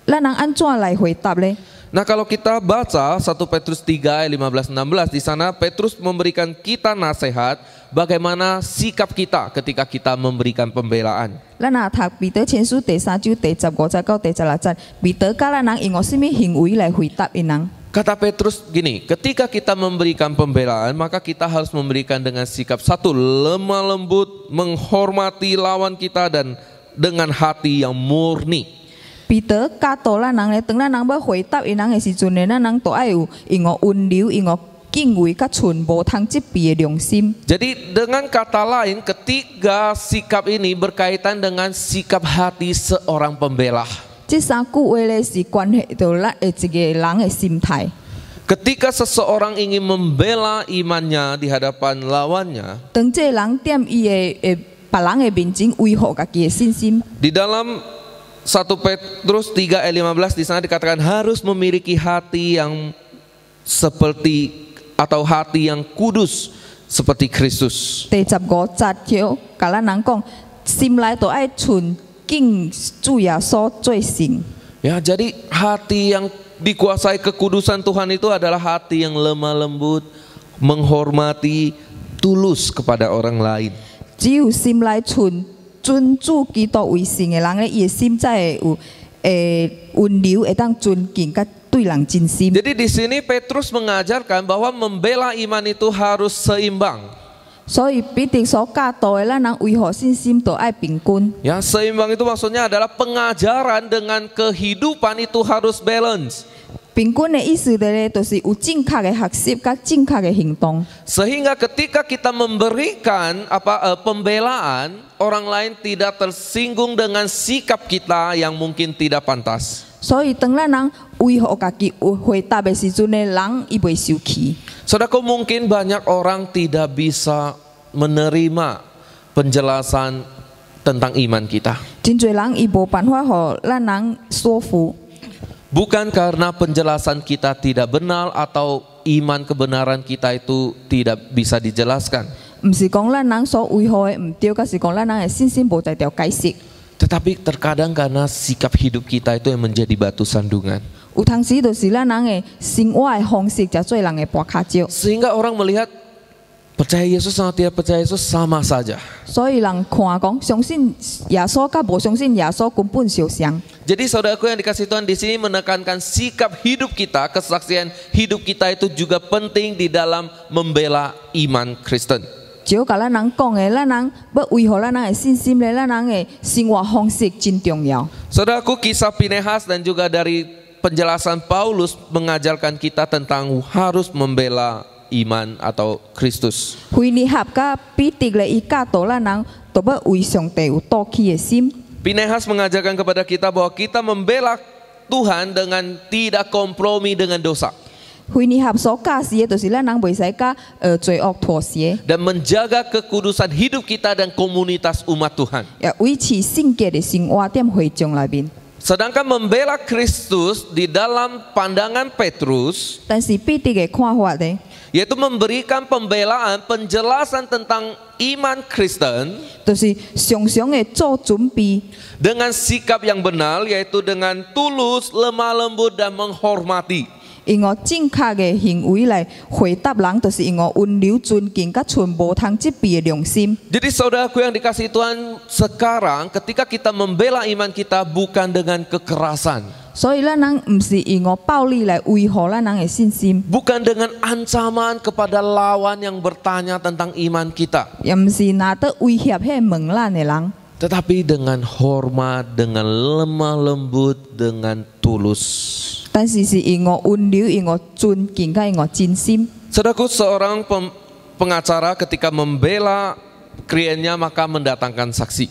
咱人安怎来回答呢？ Nah, kalau kita baca 1 Petrus 3 ayat 15-16, di sana Petrus memberikan kita nasihat bagaimana sikap kita ketika kita memberikan pembelaan. 咱若读彼得前书第3章第15节到第16节，彼得教咱人用什么行为来回答因人？ Kata Petrus gini, ketika kita memberikan pembelaan, maka kita harus memberikan dengan sikap satu, lemah lembut, menghormati lawan kita dan dengan hati yang murni. 彼得教導咱人咧，當咱人要回答因人嘅時陣咧，咱人都愛有用個溫柔、用個敬畏，甲存無通責備嘅良心。 Jadi dengan kata lain, ketiga sikap ini berkaitan dengan sikap hati seorang pembela. 這三句話咧是關係到咱嘅一個人嘅心態。 Ketika seseorang ingin membela imannya di hadapan lawannya, 當這個人踮伊嘅別人嘅面前維護家己嘅信心。 di dalam 1 Petrus 3 ayat 15 di sana dikatakan harus memiliki hati yang seperti atau hati yang kudus seperti Kristus. 第15節條甲咱人講，心內都愛存敬主耶穌做神。 Ya, jadi hati yang dikuasai kekudusan Tuhan itu adalah hati yang lemah lembut, menghormati, tulus kepada orang lain. 只有心內存尊主基督為神嘅人咧，伊嘅心才會有溫柔，會當尊敬甲對人真心。 Jadi di sini Petrus mengajarkan bahwa membela iman itu harus seimbang. 所以彼得所教導嘅，咱人維護信心都愛平均。 Ya, seimbang itu maksudnya adalah pengajaran dengan kehidupan itu harus balance. 平均嘅意思咧，就是有正確嘅學習甲正確嘅行動。 Sehingga ketika kita memberikan pembelaan, orang lain tidak tersinggung dengan sikap kita yang mungkin tidak pantas. 所以當咱人維護家己回答嘅時陣咧，人伊袂受氣。 Saudaraku, mungkin banyak orang tidak bisa menerima penjelasan tentang iman kita. 真侪人伊無辦法互咱人說服。 Bukan karena penjelasan kita tidak benar atau iman kebenaran kita itu tidak bisa dijelaskan. 唔是講咱人所維護嘅唔對，而是講咱人嘅信心無在條解釋。 Tetapi terkadang karena sikap hidup kita itu yang menjadi batu sandungan. 有當時就是咱人嘅生活嘅方式，就做人嘅跋卡招。 Sehingga orang melihat percaya Yesus sama tidak percaya Yesus sama saja. 所以人看講，相信耶穌甲無相信耶穌根本相像。 Jadi saudaraku yang dikasih Tuhan di sini menekankan sikap hidup kita, kesaksian hidup kita itu juga penting di dalam membela iman Kristen. 只甲咱人講嘅，咱人要維護咱人嘅信心咧，咱人嘅生活方式真重要。 Saudaraku, kisah Pinehas dan juga dari penjelasan Paulus mengajarkan kita tentang harus membela iman atau Kristus. 腓尼合甲彼得咧，伊教導咱人，都要為上帝有鬥氣嘅心。 Pinehas mengajarkan kepada kita bahwa kita membela Tuhan dengan tidak kompromi dengan dosa. 腓尼合所教示嘅，就是咱人袂使甲罪惡妥協， Dan menjaga kekudusan hidup kita dan komunitas umat Tuhan. 也維持聖潔嘅生活踮會眾內面。 Sedangkan membela Kristus di dalam pandangan Petrus, 但是彼得嘅看法咧， yaitu memberikan pembelaan, penjelasan tentang iman Kristen 就是常常嘅做準備， dengan sikap yang benar, yaitu dengan tulus, lemah lembut dan menghormati. 因我正确的行为来回答人，就是因我温柔尊敬，甲存无通责备的良心。 Jadi saudaraku yang dikasihi Tuhan, sekarang ketika kita membela iman kita bukan dengan kekerasan, 所以咱人唔是因我暴力来维护咱人的信心， bukan dengan ancaman kepada lawan yang bertanya tentang iman kita, 也唔是拿得威胁迄问咱的人， tetapi dengan hormat, dengan lemah lembut, dengan tulus. 但是是因我温柔、因我尊敬、甲因我真心。 Saudaraku, seorang pengacara ketika membela kliennya maka mendatangkan saksi.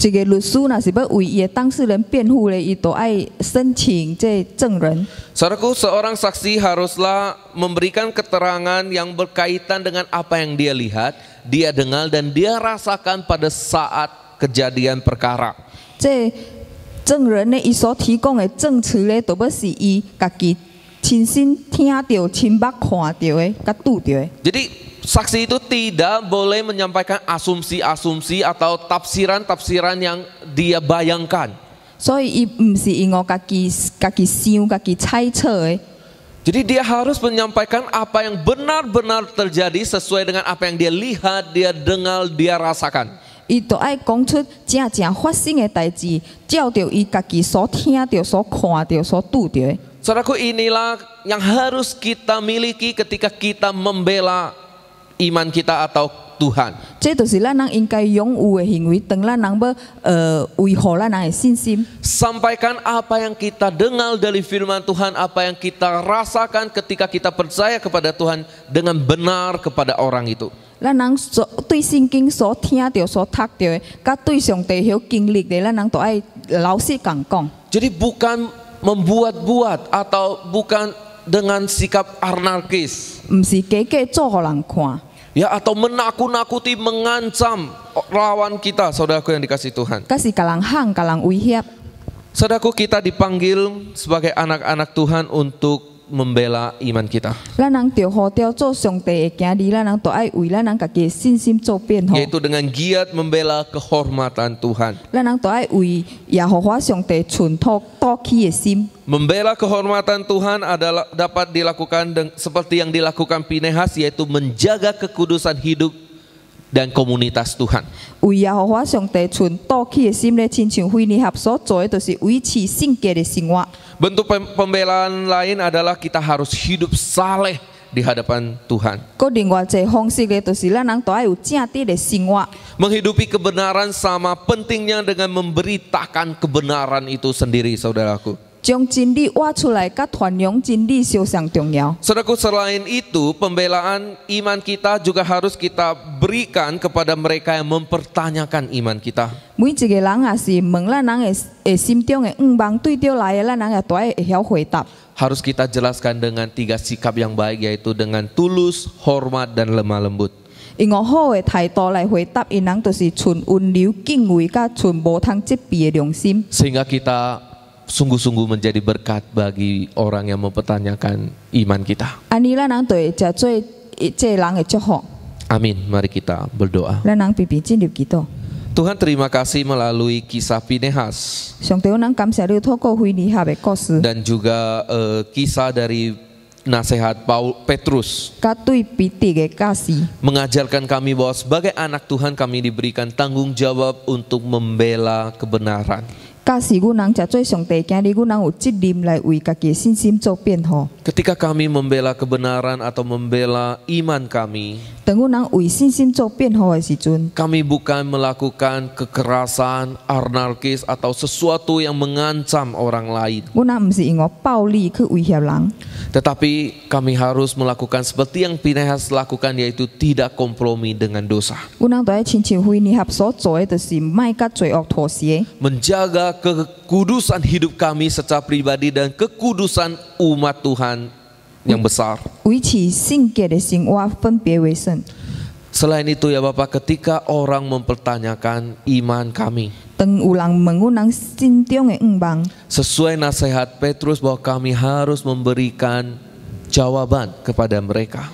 一个律师若是要为伊的当事人辩护咧，伊就爱申请这证人。 Saudaraku, seorang saksi haruslah memberikan keterangan yang berkaitan dengan apa yang dia lihat, dia dengar dan dia rasakan pada saat kejadian perkara. 这证人呢，伊所提供的证词咧，就要是伊家己亲身听到、亲目看到的、甲拄到的。 Jadi saksi itu tidak boleh menyampaikan asumsi-asumsi atau tafsiran-tafsiran yang dia bayangkan. 所以伊唔是因我家己想、家己猜测的。 Jadi dia harus menyampaikan apa yang benar-benar terjadi sesuai dengan apa yang dia lihat, dia dengar, dia rasakan. 伊就爱讲出正发生的代志，照着伊家己所听到、所看到、所拄到的。 Saudaraku, inilah yang harus kita miliki ketika kita membela iman kita atau Tuhan. 这就是咱人应该拥有的行为，当咱人要维护咱人的信心。 Sampaikan apa yang kita dengar dari firman Tuhan, apa yang kita rasakan ketika kita percaya kepada Tuhan dengan benar kepada orang itu. 咱人对圣经所听到、所读到的，甲对上帝所经历的，咱人都爱老实讲讲。 Jadi bukan membuat-buat atau bukan dengan sikap anarkis, 唔是假假做互人看， ya, atau menakut-nakuti, mengancam lawan kita, saudaraku yang dikasihi Tuhan. 甲是甲人喊、甲人威胁。 Saudaraku, kita dipanggil sebagai anak-anak Tuhan untuk membela iman kita, 咱人着呼召做上帝的囝儿，咱人都爱为咱人家己的信心做辩护。 yaitu dengan giat membela kehormatan Tuhan. 咱人都爱为耶和华上帝存托祷起的心。 Membela kehormatan Tuhan adalah dapat dilakukan seperti yang dilakukan Pinehas, yaitu menjaga kekudusan hidup dan komunitas Tuhan. 为耶和华上帝存祷起的心咧，亲像菲尼合所做的，就是维持圣洁的生活。 Bentuk pembelaan lain adalah kita harus hidup saleh di hadapan Tuhan. 个另外一个方式咧，就是咱人都爱有正直的生活。 Menghidupi kebenaran sama pentingnya dengan memberitakan kebenaran itu sendiri, saudaraku. 将真理挖出来，甲传扬真理相当重要。 Saudaraku, selain itu, pembelaan iman kita juga harus kita berikan kepada mereka yang mempertanyakan iman kita. 每一个人也是问咱人的心中的望对着来的，咱人也都爱会晓回答。 Harus kita jelaskan dengan 3 sikap yang baik, yaitu dengan tulus, hormat, dan lemah lembut. 用好的态度来回答，因人就是存温柔、敬畏，甲存无通责备的良心。 Sehingga kita sungguh-sungguh menjadi berkat bagi orang yang mempertanyakan iman kita. 安尼，咱人就会食做这人的祝福。 Amin. Mari kita berdoa. 咱人频频进入祈祷。 Tuhan, terima kasih melalui kisah Pinehas 上帝，咱感谢你透过菲尼合的故事， dan juga kisah dari nasihat Petrus 甲对彼得的教示， mengajarkan kami bahwa sebagai anak Tuhan kami diberikan tanggung jawab untuk membela kebenaran. 教示阮人食做上帝的囝儿，阮人有责任来为家己的信心做辩护。 Ketika kami membela kebenaran atau membela iman kami, 当阮人为信心做辩护的时阵， kami bukan melakukan kekerasan, anarkis atau sesuatu yang mengancam orang lain. 阮人毋是用暴力去威胁人， Tetapi kami harus melakukan seperti yang Pinehas lakukan, yaitu tidak kompromi dengan dosa. 阮人都爱亲像菲尼合所做的，就是卖甲罪恶妥协， Menjaga kekudusan hidup kami secara pribadi dan kekudusan umat Tuhan yang besar. 维持圣洁的生活，分别为圣。 Selain itu ya Bapak, ketika orang mempertanyakan iman kami, 当有人问阮人心中的愿望， sesuai nasihat Petrus bahwa kami harus memberikan jawaban kepada mereka.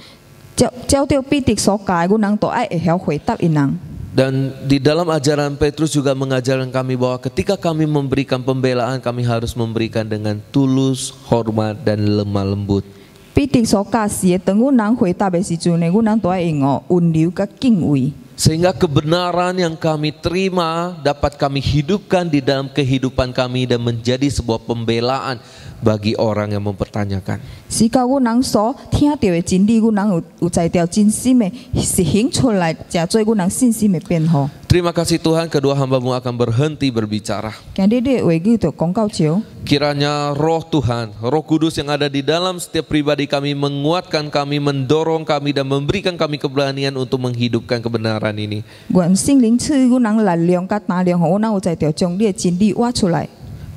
照着彼得所教的，阮人都爱会晓回答因人。Dan di dalam ajaran Petrus juga mengajarkan kami bahwa ketika kami memberikan pembelaan, kami harus memberikan dengan tulus, hormat, dan lemah lembut. 必定所教示的，当阮人回答的时阵呢，阮人都要用温柔甲敬畏。 Sehingga kebenaran yang kami terima dapat kami hidupkan di dalam kehidupan kami dan menjadi sebuah pembelaan bagi orang yang mempertanyakan. 是到阮人所听到的真理，阮人有在条真心的实行出来，才做阮人信心的变化。 Terima kasih Tuhan, kedua hamba-Mu akan berhenti berbicara. 今日你的话语就讲到这。 Kiranya roh Tuhan, roh kudus yang ada di dalam setiap pribadi kami menguatkan kami, mendorong kami dan memberikan kami keberanian untuk menghidupkan kebenaran ini. 愿圣灵赐予阮人力量甲胆量，互阮人有在条将你的真理挖出来。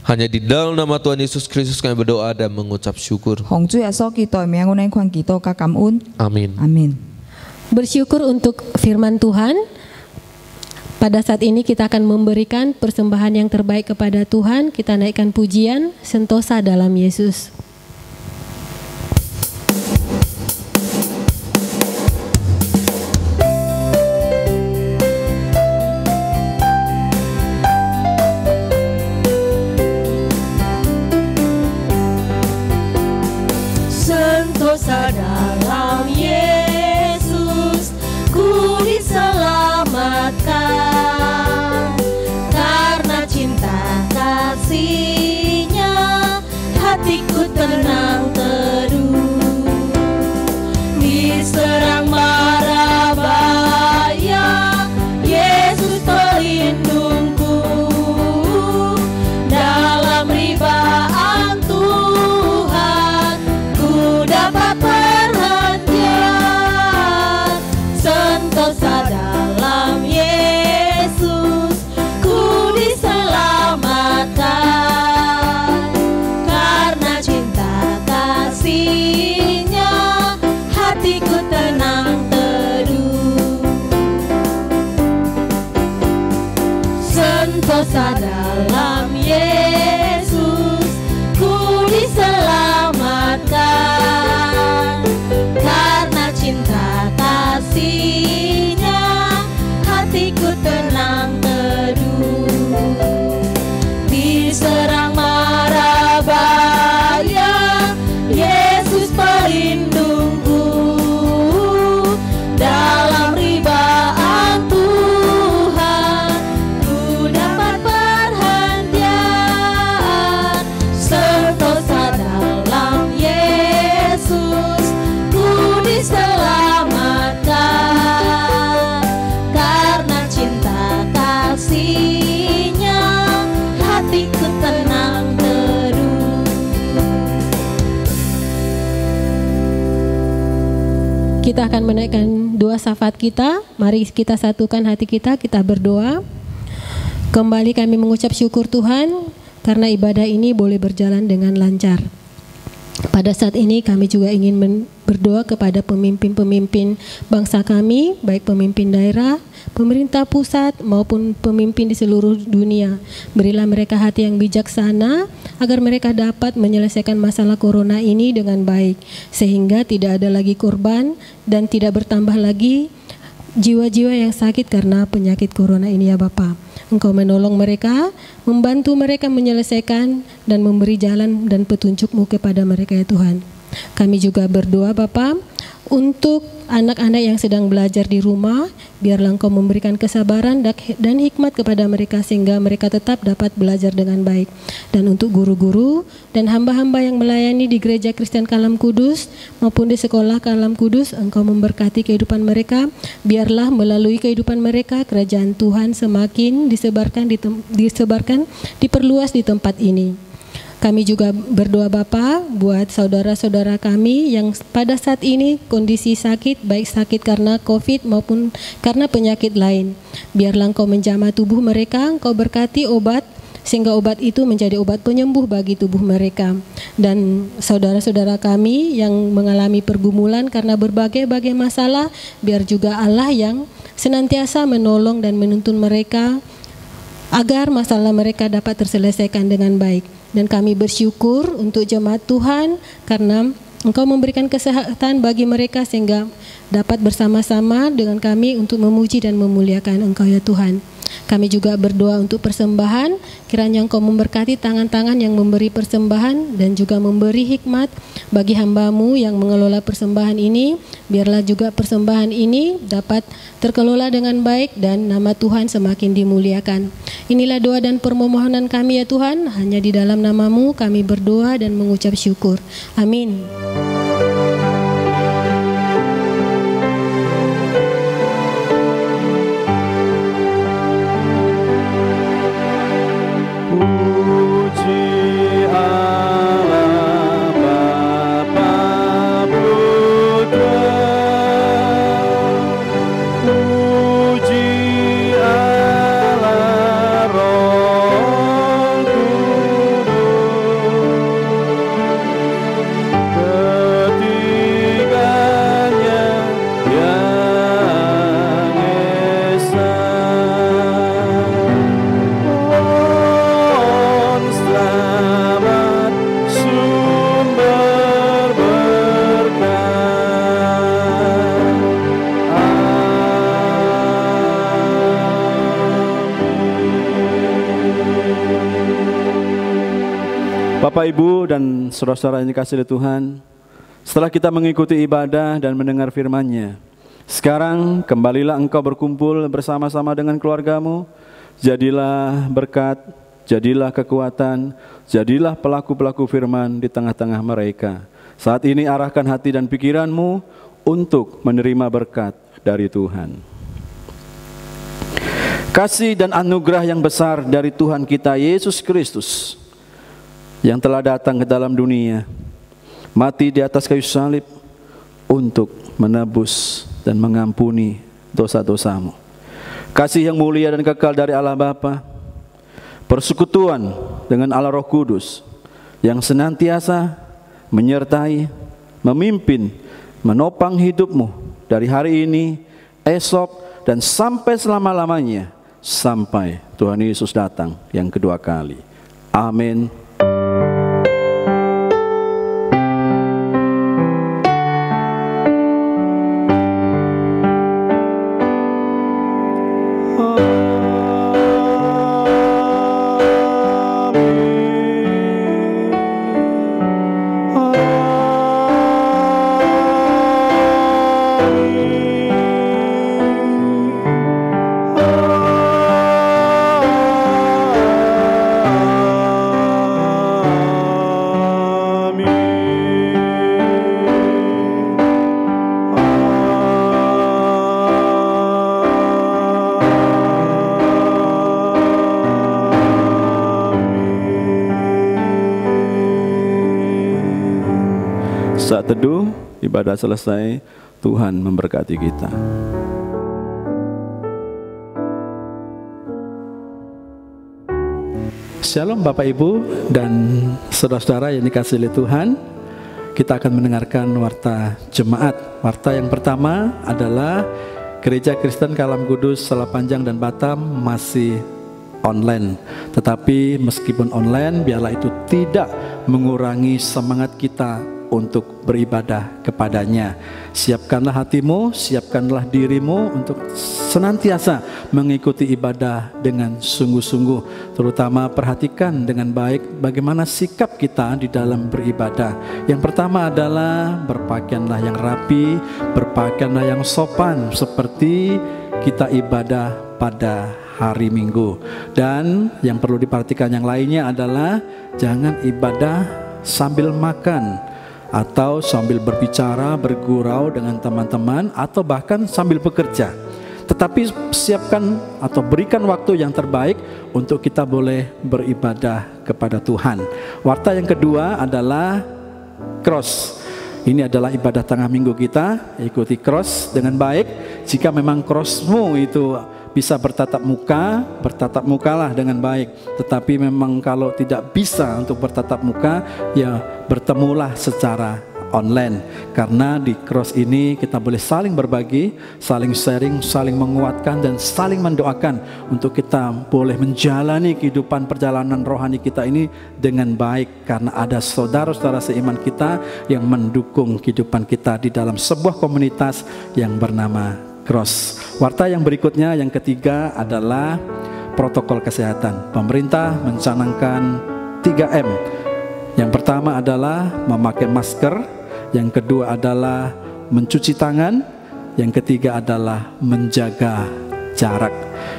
Hanya di dalam nama Tuhan Yesus Kristus kami berdoa dan mengucap syukur. 奉主耶稣基督的名，阮来款祈祷甲感恩。 Amin. Amin. Bersyukur untuk firman Tuhan. Pada saat ini kita akan memberikan persembahan yang terbaik kepada Tuhan. Kita naikkan pujian Sentosa dalam Yesus. Sentosa dalam Yesus, ku diselamatkan. Karena cinta kasih-Nya, hatiku tenang teduh. Diserang mara bahaya, Yesus pelindungku. Dalam ribaan Tuhan, ku dapat perhentian. Sentosa dalam Yesus, ku diselamatkan. Karena cinta kasih-Nya, hatiku tenang teduh. Sentosa dalam Yesus, ku diselamatkan. Karena cinta kasih-Nya, hatiku tenang teduh. Diserang mara bahaya, Yesus pelindungku. Dalam ribaan Tuhan, ku dapat perhentian. Sentosa dalam Yesus, ku diselamatkan. Karena cinta kasih-Nya, hatiku tenang teduh. Kita akan menaikkan doa syafaat kita. Mari kita satukan hati kita berdoa. Kembali kami mengucap syukur Tuhan karena ibadah ini boleh berjalan dengan lancar. Pada saat ini kami juga ingin berdoa kepada pemimpin-pemimpin bangsa kami, baik pemimpin daerah, pemerintah pusat maupun pemimpin di seluruh dunia. Berilah mereka hati yang bijaksana agar mereka dapat menyelesaikan masalah corona ini dengan baik, sehingga tidak ada lagi korban dan tidak bertambah lagi jiwa-jiwa yang sakit karena penyakit corona ini ya Bapa. Engkau menolong mereka, membantu mereka menyelesaikan dan memberi jalan dan petunjuk-Mu kepada mereka ya Tuhan. Kami juga berdoa Bapa untuk anak-anak yang sedang belajar di rumah, biarlah Engkau memberikan kesabaran dan hikmat kepada mereka sehingga mereka tetap dapat belajar dengan baik. Dan untuk guru-guru dan hamba-hamba yang melayani di Gereja Kristen Kalam Kudus maupun di sekolah Kalam Kudus, Engkau memberkati kehidupan mereka, biarlah melalui kehidupan mereka kerajaan Tuhan semakin diperluas di tempat ini. Kami juga berdoa Bapa buat saudara-saudara kami yang pada saat ini kondisi sakit, baik sakit karena COVID maupun karena penyakit lain. Biarlah Engkau menjamah tubuh mereka, Engkau berkati obat sehingga obat itu menjadi obat penyembuh bagi tubuh mereka. Dan saudara-saudara kami yang mengalami pergumulan karena berbagai-bagai masalah, biar juga Allah yang senantiasa menolong dan menuntun mereka agar masalah mereka dapat terselesaikan dengan baik. Dan kami bersyukur untuk jemaat Tuhan karena Engkau memberikan kesehatan bagi mereka sehingga dapat bersama-sama dengan kami untuk memuji dan memuliakan Engkau ya Tuhan. Kami juga berdoa untuk persembahan, kiranya Engkau memberkati tangan-tangan yang memberi persembahan dan juga memberi hikmat bagi hamba-Mu yang mengelola persembahan ini. Biarlah juga persembahan ini dapat terkelola dengan baik dan nama Tuhan semakin dimuliakan. Inilah doa dan permohonan kami ya Tuhan, hanya di dalam nama-Mu kami berdoa dan mengucap syukur. Amin. Bapak, Ibu, dan saudara-saudara yang dikasihi Tuhan, setelah kita mengikuti ibadah dan mendengar firman-Nya, sekarang kembalilah engkau berkumpul bersama-sama dengan keluargamu. Jadilah berkat, jadilah kekuatan, jadilah pelaku-pelaku firman di tengah-tengah mereka. Saat ini arahkan hati dan pikiranmu untuk menerima berkat dari Tuhan. Kasih dan anugerah yang besar dari Tuhan kita Yesus Kristus yang telah datang ke dalam dunia, mati di atas kayu salib untuk menebus dan mengampuni dosa-dosamu. Kasih yang mulia dan kekal dari Allah Bapa, persekutuan dengan Allah Roh Kudus yang senantiasa menyertai, memimpin, menopang hidupmu dari hari ini, esok, dan sampai selama-lamanya, sampai Tuhan Yesus datang yang kedua kali. Amin. Saat teduh, ibadah selesai, Tuhan memberkati kita. Shalom Bapak Ibu dan saudara-saudara yang dikasihi oleh Tuhan. Kita akan mendengarkan warta jemaat. Warta yang pertama adalah Gereja Kristen Kalam Kudus, Selapanjang dan Batam masih online. Tetapi meskipun online, biarlah itu tidak mengurangi semangat kita untuk beribadah kepadanya. Siapkanlah hatimu, siapkanlah dirimu untuk senantiasa mengikuti ibadah dengan sungguh-sungguh. Terutama perhatikan dengan baik bagaimana sikap kita di dalam beribadah. Yang pertama adalah berpakaianlah yang rapi, berpakaianlah yang sopan seperti kita ibadah pada hari Minggu. Dan yang perlu diperhatikan yang lainnya adalah jangan ibadah sambil makan, atau sambil berbicara, bergurau dengan teman-teman, atau bahkan sambil bekerja. Tetapi siapkan atau berikan waktu yang terbaik untuk kita boleh beribadah kepada Tuhan. Warta yang kedua adalah cross. Ini adalah ibadah tengah minggu kita. Ikuti cross dengan baik. Jika memang crossmu itu bisa bertatap mukalah dengan baik. Tetapi memang kalau tidak bisa untuk bertatap muka, ya bertemulah secara online. Karena di cross ini kita boleh saling berbagi, saling sharing, saling menguatkan dan saling mendoakan untuk kita boleh menjalani kehidupan perjalanan rohani kita ini dengan baik, karena ada saudara-saudara seiman kita yang mendukung kehidupan kita di dalam sebuah komunitas yang bernama Cross. Warta yang berikutnya, yang ketiga adalah protokol kesehatan. Pemerintah mencanangkan 3M. Yang pertama adalah memakai masker, yang kedua adalah mencuci tangan, yang ketiga adalah menjaga jarak.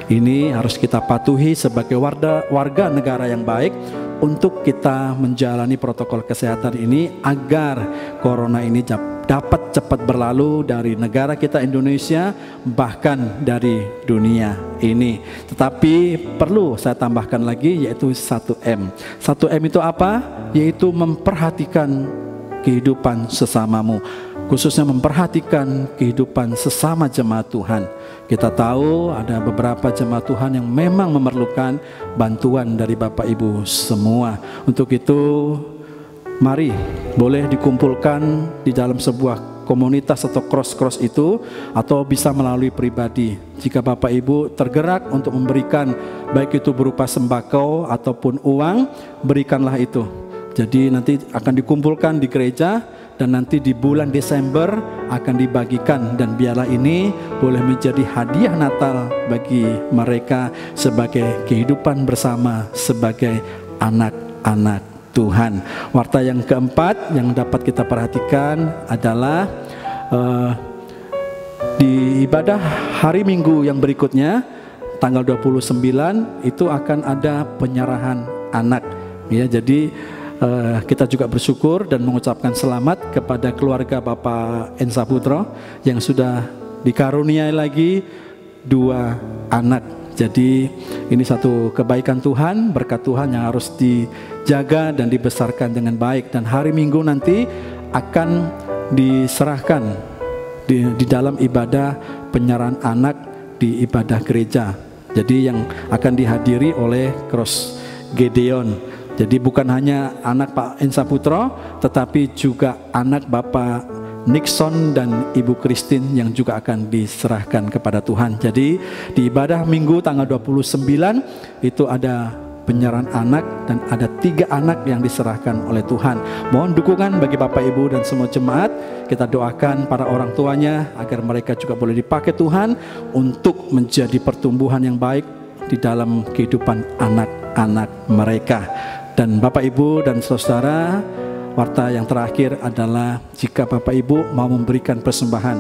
Ini harus kita patuhi sebagai warga negara yang baik untuk kita menjalani protokol kesehatan ini agar corona ini dapat cepat berlalu dari negara kita Indonesia, bahkan dari dunia ini. Tetapi perlu saya tambahkan lagi, yaitu 1M. 1M itu apa? Yaitu memperhatikan kehidupan sesamamu, khususnya memperhatikan kehidupan sesama jemaat Tuhan. Kita tahu ada beberapa jemaat Tuhan yang memang memerlukan bantuan dari Bapak Ibu semua. Untuk itu, mari boleh dikumpulkan di dalam sebuah komunitas atau cross itu, atau bisa melalui pribadi. Jika Bapak Ibu tergerak untuk memberikan, baik itu berupa sembako ataupun uang, berikanlah itu. Jadi nanti akan dikumpulkan di gereja, dan nanti di bulan Desember akan dibagikan, dan biarlah ini boleh menjadi hadiah Natal bagi mereka sebagai kehidupan bersama sebagai anak-anak Tuhan. Warta yang keempat yang dapat kita perhatikan adalah di ibadah hari Minggu yang berikutnya, tanggal 29 itu akan ada penyerahan anak. Ya, jadi kita juga bersyukur dan mengucapkan selamat kepada keluarga Bapak Ensa Putro yang sudah dikaruniai lagi 2 anak. Jadi ini satu kebaikan Tuhan, berkat Tuhan yang harus dijaga dan dibesarkan dengan baik. Dan hari Minggu nanti akan diserahkan di dalam ibadah penyerahan anak di ibadah gereja. Jadi yang akan dihadiri oleh Cross Gedeon. Jadi bukan hanya anak Pak Ensa Putro, tetapi juga anak Bapak Nixon dan Ibu Christine yang juga akan diserahkan kepada Tuhan. Jadi di ibadah Minggu tanggal 29 itu ada penyerahan anak, dan ada 3 anak yang diserahkan oleh Tuhan. Mohon dukungan bagi Bapak Ibu dan semua jemaat. Kita doakan para orang tuanya agar mereka juga boleh dipakai Tuhan untuk menjadi pertumbuhan yang baik di dalam kehidupan anak-anak mereka. Dan Bapak Ibu dan saudara, warta yang terakhir adalah jika Bapak Ibu mau memberikan persembahan,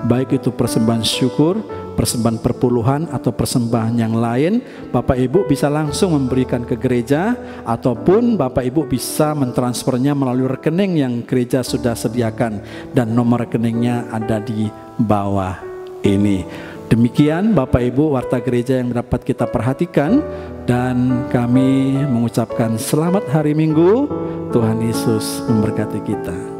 baik itu persembahan syukur, persembahan perpuluhan, atau persembahan yang lain, Bapak Ibu bisa langsung memberikan ke gereja, ataupun Bapak Ibu bisa mentransfernya melalui rekening yang gereja sudah sediakan, dan nomor rekeningnya ada di bawah ini. Demikian Bapak Ibu warta gereja yang dapat kita perhatikan, dan kami mengucapkan selamat hari Minggu. Tuhan Yesus memberkati kita.